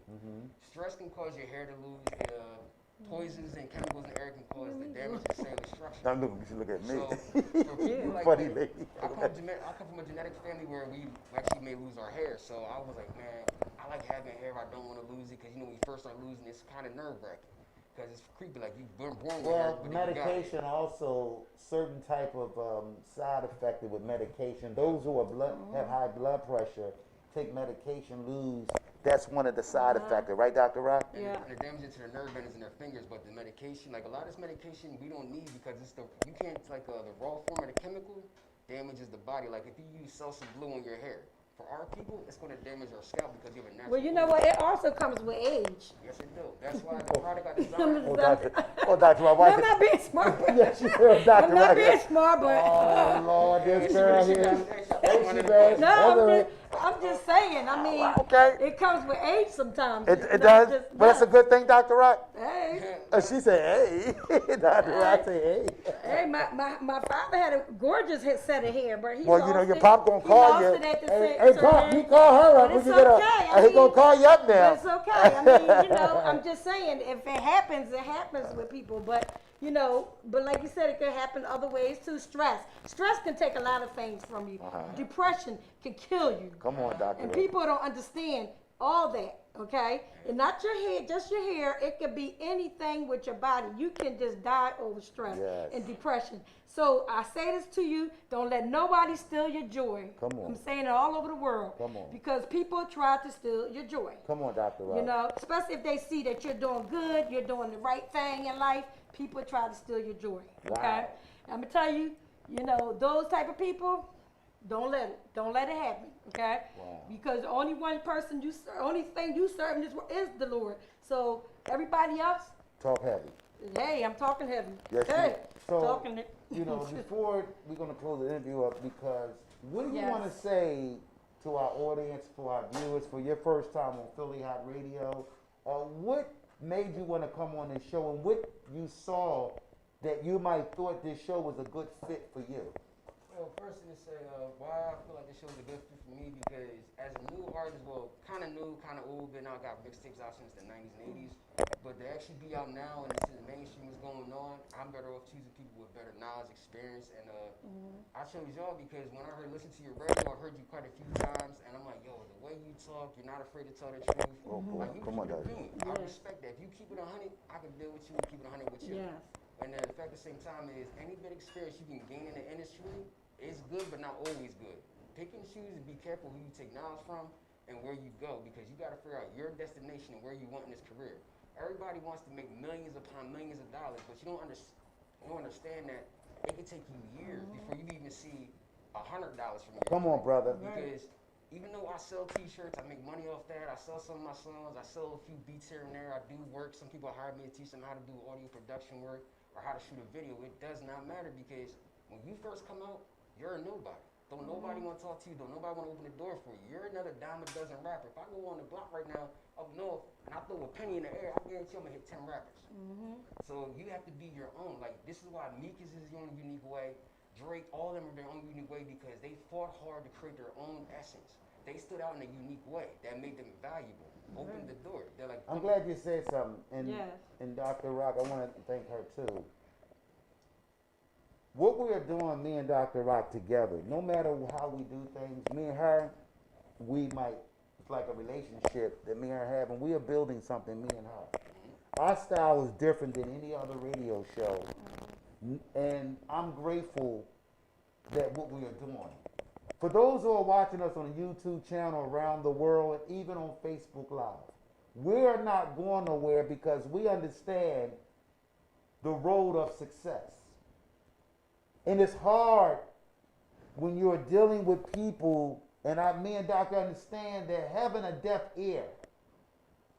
Stress can cause your hair to lose Poisons and chemicals in the air can cause the damage to cellular structure. Now look, you should look at me. So for people like Funny that, lady. I come from a genetic family where we actually may lose our hair. So I was like, man, I like having hair. I don't want to lose it because when you first start losing, it's kind of nerve wracking because it's creepy. Like you born with hair, Well, but then you got it. medication also certain type of side effect with medication. Those who are have high blood pressure take medication, lose. That's one of the side effects, right, Dr. Rock? And it damages to their nerve endings in their fingers, but the medication, like a lot of this medication, we don't need because you can't, like the raw form of the chemical damages the body. Like if you use salsa blue on your hair, for our people, it's going to damage our scalp because you have a natural. Well, you know what? It also comes with age. Yes, it do. That's why the product I designed. Dr. Rock, why? I'm not being smart. Yes, you heard Dr. I'm not Rock. being smart, but. Oh, Lord, this girl here. No, I'm just saying. I mean, Okay. it comes with age sometimes. It does, but that's a good thing, Dr. Rock. Hey, She said, hey. Dr. Rock said, hey. hey, my father had a gorgeous set of hair, but he Well, lost you know, your it. pop gonna He call lost you. it at the Hey, Pop, turn. you call her up. But it's when you get okay. up. He gonna call you up now. But it's okay. I mean, you know, I'm just saying, if it happens with people. But, you know, but like you said, it could happen other ways too. Stress can take a lot of things from you. Depression can kill you. Come on, Dr. And Rock. people don't understand all that, okay? And not your hair, just your hair. It could be anything with your body. You can just die over stress and depression. So I say this to you, don't let nobody steal your joy. Come on. I'm saying it all over the world. Come on. Because people try to steal your joy. Come on, Dr. Rock. You know, especially if they see that you're doing good, you're doing the right thing in life, people try to steal your joy, okay? Wow. I'm gonna tell you, you know, those type of people, don't let it happen, okay? Wow. Because only only thing you serve in this world is the Lord. So everybody else, Talk heavy. hey, I'm talking heavy. Yes, Hey, so, talking it. you know, before we're going to close the interview up, because what do you Yes. want to say to our audience, for our viewers, for your first time on Philly Hot Radio? What made you want to come on this show, and what you saw that you might thought this show was a good fit for you? Well, first thing to say, why I feel like this show is a good fit for me because as a new artist, well, kind of new, kind of old, but now I got mixtapes out since the 90s and 80s. But to actually be out now and since the mainstream is going on, I'm better off choosing people with better knowledge, experience, and I chose y'all because when I listened to your radio, I heard you quite a few times, and I'm like, yo, the way you talk, you're not afraid to tell the truth. Oh, boy. Like, you Come on, keep it Daddy. being. I respect that. If you keep it 100, I can deal with you and keep it 100 with you. Yes. And then the fact at the same time is any bit of experience you can gain in the industry is good, but not always good. Pick and choose and be careful who you take knowledge from and where you go because you got to figure out your destination and where you want in this career. Everybody wants to make millions upon millions of dollars, but you don't understand that it can take you years before you even see $100 from your Come on, brother. because even though I sell t-shirts, I make money off that, I sell some of my songs, I sell a few beats here and there, I do work. Some people hire me to teach them how to do audio production work or how to shoot a video. It does not matter because when you first come out, you're a nobody. Don't nobody want to talk to you. Don't nobody want to open the door for you. You're another dime a dozen rapper. If I go on the block right now up north and I throw a penny in the air, I guarantee I'm going to hit 10 rappers. So you have to be your own. Like, this is why Meek is his own unique way. Drake, all of them are their own unique way because they fought hard to create their own essence. They stood out in a unique way that made them valuable. Opened the door. They're like, I'm glad you said something. And, Yes. and Dr. Rock, I want to thank her too. What we are doing, me and Dr. Rock together, no matter how we do things, me and her, it's like a relationship that me and her have, and we are building something, me and her. Our style is different than any other radio show, and I'm grateful that what we are doing. For those who are watching us on the YouTube channel around the world, and even on Facebook Live, we're not going nowhere because we understand the road of success. And it's hard when you're dealing with people, and me and Doctor understand that having a deaf ear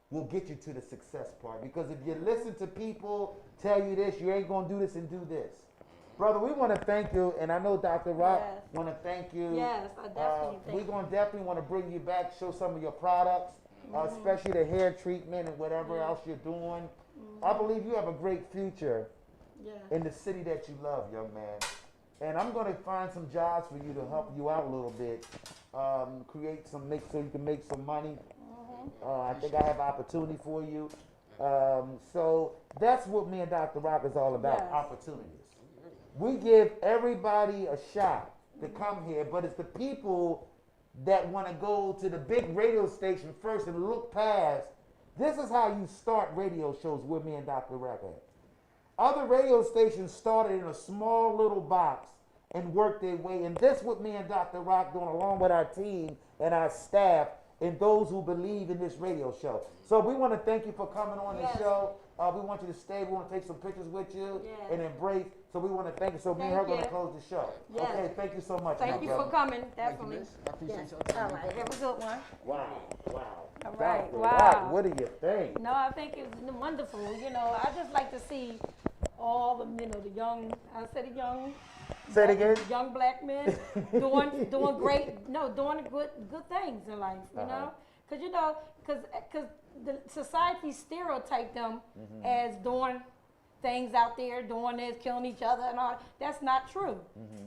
will get you to the success part. Because if you listen to people tell you this, you ain't gonna do this and do this. Brother, we want to thank you, and I know Dr. Rock want to thank you. Yes, I definitely thank We're going to definitely want to bring you back, show some of your products, especially the hair treatment and whatever else you're doing. I believe you have a great future in the city that you love, young man. And I'm going to find some jobs for you to help you out a little bit, so you can make some money. I think I have opportunity for you. So that's what me and Dr. Rock is all about, Yes. opportunities. We give everybody a shot to come here, but it's the people that want to go to the big radio station first and look past. This is how you start radio shows with me and Dr. Rock at. Other radio stations started in a small little box and worked their way, and this what me and Dr. Rock doing along with our team and our staff and those who believe in this radio show. So we want to thank you for coming on Yes. the show. We want you to stay. We want to take some pictures with you Yes. and embrace. So we want to thank you. So me and Thank her going you. to close the show. Yes. Okay, thank you so much. Thank my you brother. for coming, Thank you, definitely. miss. I appreciate Yes. y'all time. All right, have a good one. Wow, wow. All right, Dr. wow. Rock, what do you think? No, I think it's wonderful. You know, I just like to see all the, you know, the young, I said the young, Say it again. young black men doing great, no, doing good things in life, you know? Because, you know, because the society stereotype them as doing things out there, doing this, killing each other and all. That's not true.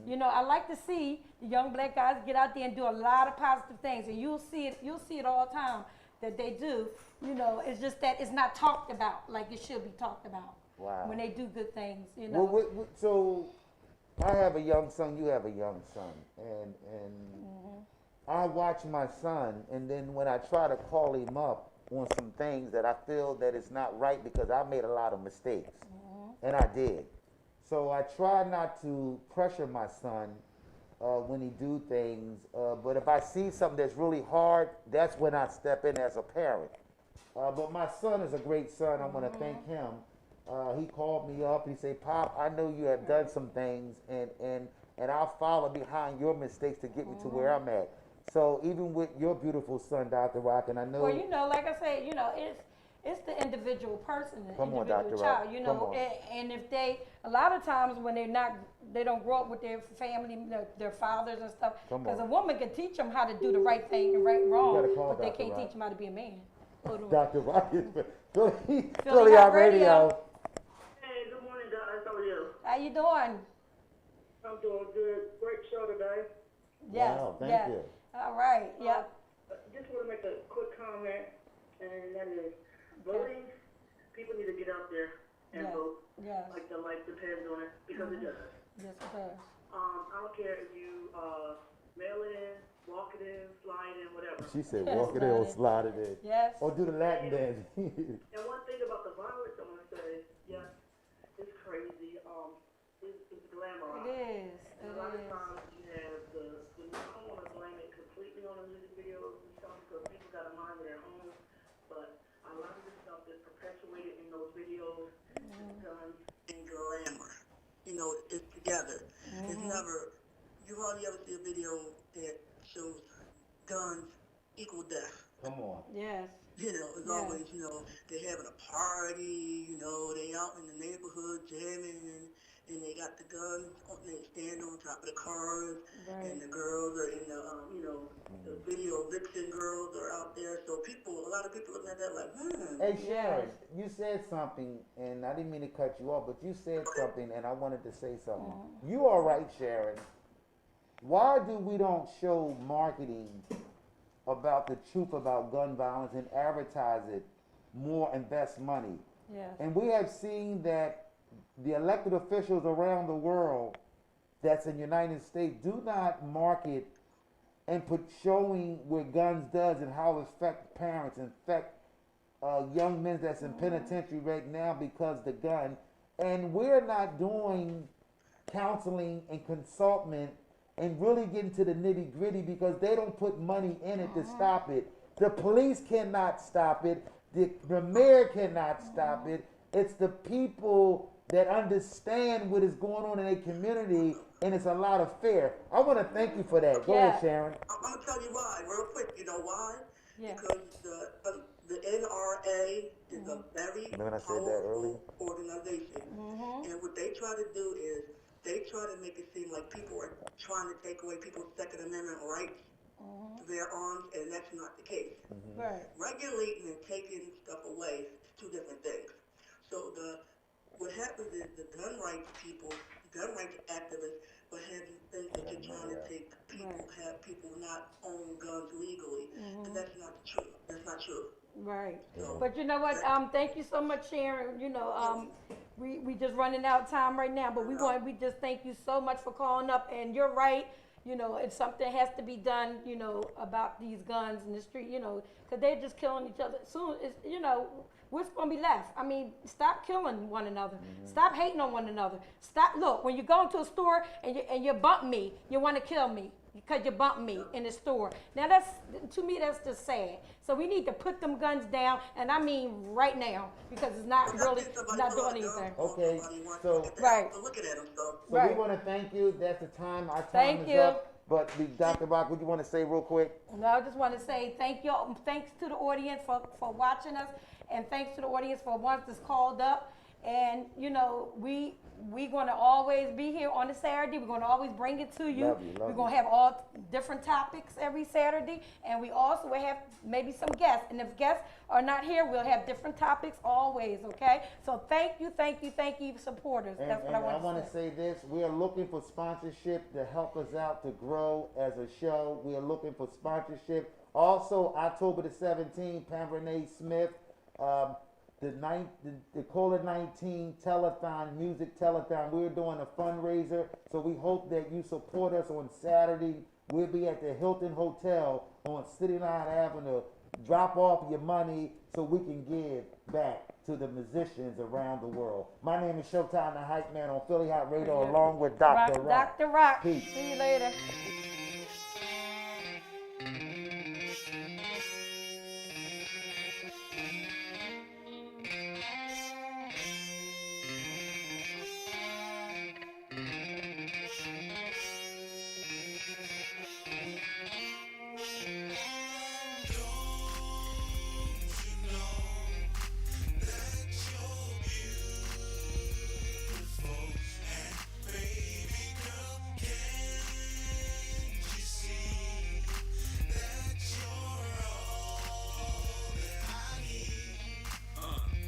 You know, I like to see the young black guys get out there and do a lot of positive things, and you'll see it all the time that they do. You know, it's just that it's not talked about like it should be talked about. Wow. When they do good things, you know. Well, so I have a young son, you have a young son, and I watch my son, and then when I try to call him up on some things that I feel that it's not right because I made a lot of mistakes, and I did. So I try not to pressure my son when he do things, but if I see something that's really hard, that's when I step in as a parent. But my son is a great son. I want to thank him. He called me up. He said, "Pop, I know you have done some things, and I'll follow behind your mistakes to get me to where I'm at." So even with your beautiful son, Dr. Rock, and I know. Well, you know, like I said, you know, it's the individual person, the Come on, individual Dr. child, Rock. you Come know, on. and if a lot of times when they don't grow up with their family, their fathers and stuff, Come because a on. woman can teach them how to do the right thing and right wrong, gotta call but they Dr. can't Rock. teach them how to be a man. Hold on. Dr. Rock is Philly Hot Hot Radio. Radio. Hey, good morning, guys. How are you? How you doing? I'm doing good. Great show today. Yes, Wow, thank yes. you. All right, yep. Just want to make a quick comment, and that is voting. People need to get out there and Yes, vote. yes, Like their life depends on it, because it does. yes, it does. I don't care if you mail it in, walk it in, slide in, whatever. She said, Yes, walk it in or Daddy. slide it in. Yes. Or do the Latin dance. And one thing about the violence, I want to say, yes, it's crazy. It's It glamorized. is, And it a lot of is. times you have I don't want to blame it completely on the music videos and stuff because people got a mind of their own, but a lot of the stuff that's perpetuated in those videos is done in glamour. You know, it's together. It's never, you hardly ever see a video that shows guns equal death. Come on. Yes. You know, it's Yeah. always, you know, they having a party, you know, they out in the neighborhood jamming and they got the guns, they stand on top of the cars, Right. and the girls are in the, you know, the video vixen girls are out there. So a lot of people looking at that like, Hey Sharon, you said something, and I didn't mean to cut you off, but you said something, and I wanted to say something. You are right, Sharon. Why do we don't show marketing about the truth about gun violence and advertise it more, invest money? Yes. And we have seen that the elected officials around the world that's in the United States do not market and put showing what guns does and how it affect parents and affect young men that's in penitentiary right now because the gun. And we're not doing counseling and consultment and really getting to the nitty gritty because they don't put money in it to stop it. The police cannot stop it. The mayor cannot stop it. It's the people that understand what is going on in their community, and it's a lot of fear. I want to thank you for that. Go ahead, Sharon. I'm going to tell you why, real quick. You know why? Yeah. Because the NRA is a very Remember I said that earlier? powerful organization. And what they try to do is they try to make it seem like people are trying to take away people's Second Amendment rights to bear arms, and that's not the case. Right. Regulating and taking stuff away is two different things. So what happens is the gun rights people, gun rights activists, but have you think that you're trying to take people, have people not own guns legally, and that's not true. That's not true. Right. But you know what? Thank you so much, Sharon. You know, we just running out of time right now, but we just thank you so much for calling up. And you're right. You know, if something has to be done, you know, about these guns in the street, you know, because they're just killing each other. Soon, it's, you know, what's going to be left? I mean, stop killing one another. Stop hating on one another. Stop. Look, when you go into a store and you bump me, you want to kill me because you bumped me in the store. Now that's, to me, that's just sad. So we need to put them guns down, and I mean right now, because it's not really not doing anything. Okay, so Right. so Right. we want to thank you. That's the time. Our time Thank is you. up. But Dr. Rock, what do you want to say real quick? No, I just want to say thank you. Thanks to the audience for watching us, and thanks to the audience for ones that's called up. And you know, we're going to always be here on a Saturday. We're going to always bring it to you. Love you, love We're going to have all different topics every Saturday, and we also will have maybe some guests. And if guests are not here, we'll have different topics always. Okay. So thank you, supporters. And, That's what and I want to say. say this. We are looking for sponsorship to help us out to grow as a show. We are looking for sponsorship. Also, October the 17th, Pam Renee Smith, the COVID-19 telethon, music telethon. We're doing a fundraiser, so we hope that you support us on Saturday. We'll be at the Hilton Hotel on City Line Avenue. Drop off your money so we can give back to the musicians around the world. My name is Showtime the Hype Man on Philly Hot Radio, along with Dr. Rock. Dr. Rock. Peace. See you later.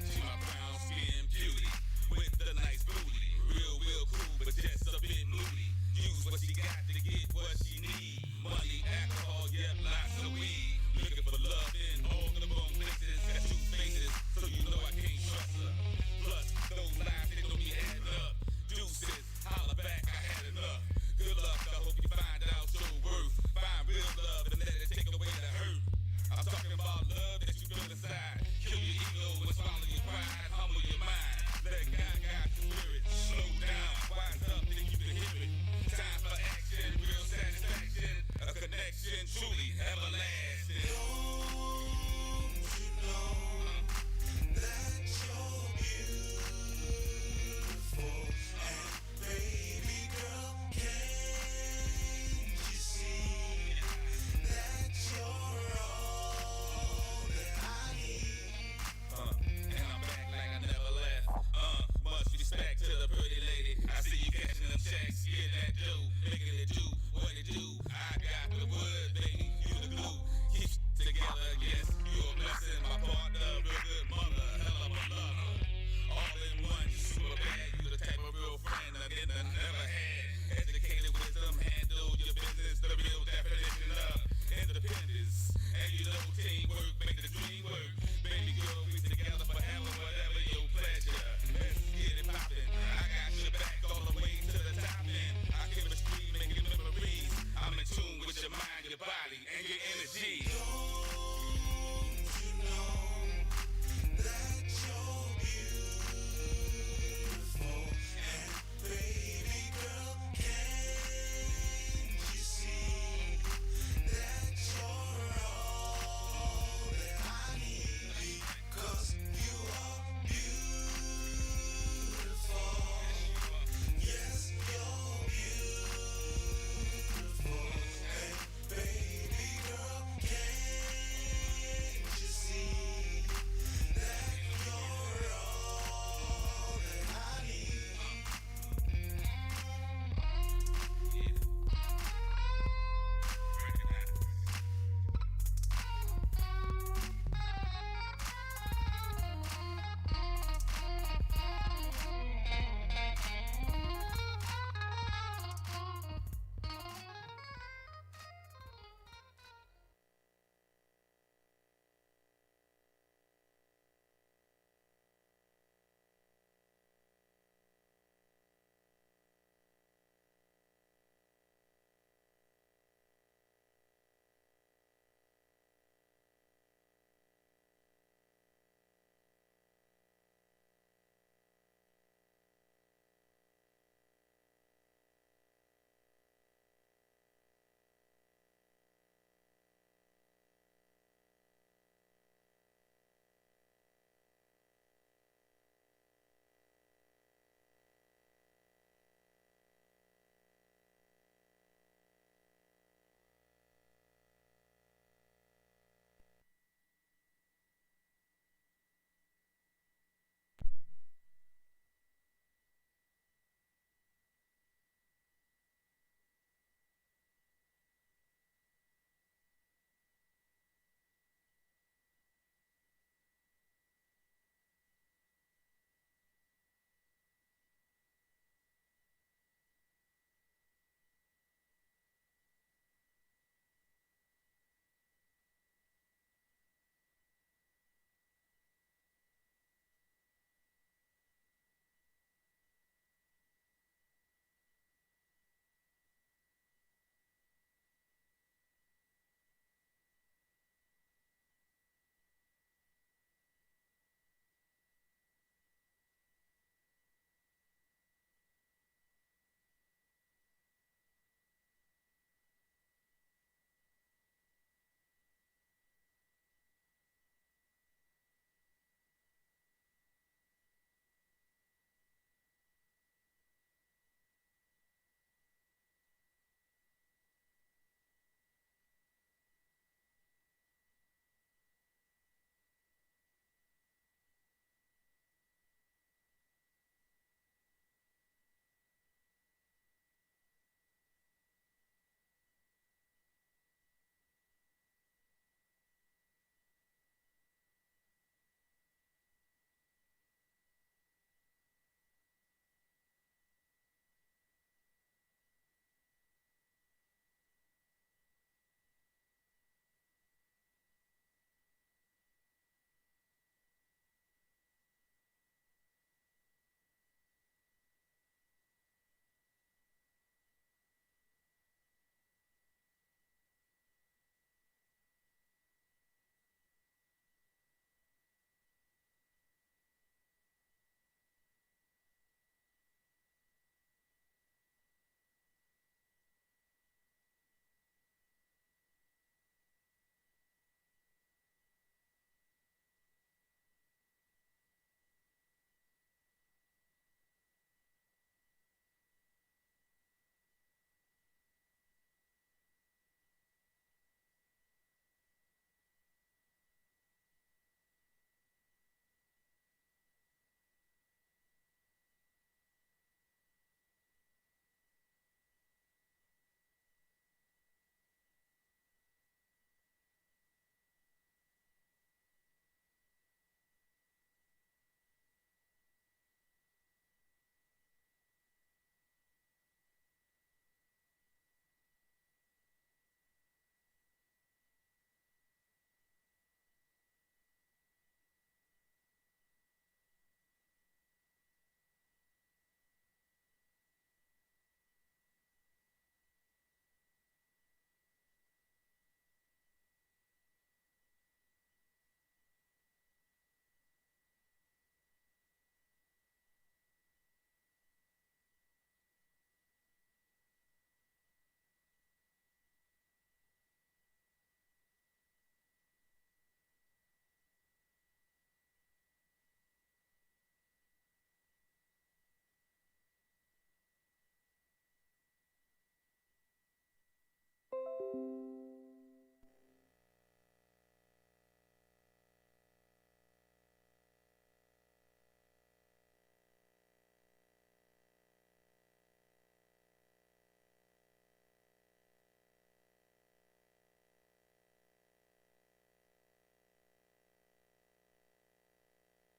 She my brown skin beauty with the nice booty. Real cool, but just a bit moody. Use what she got to give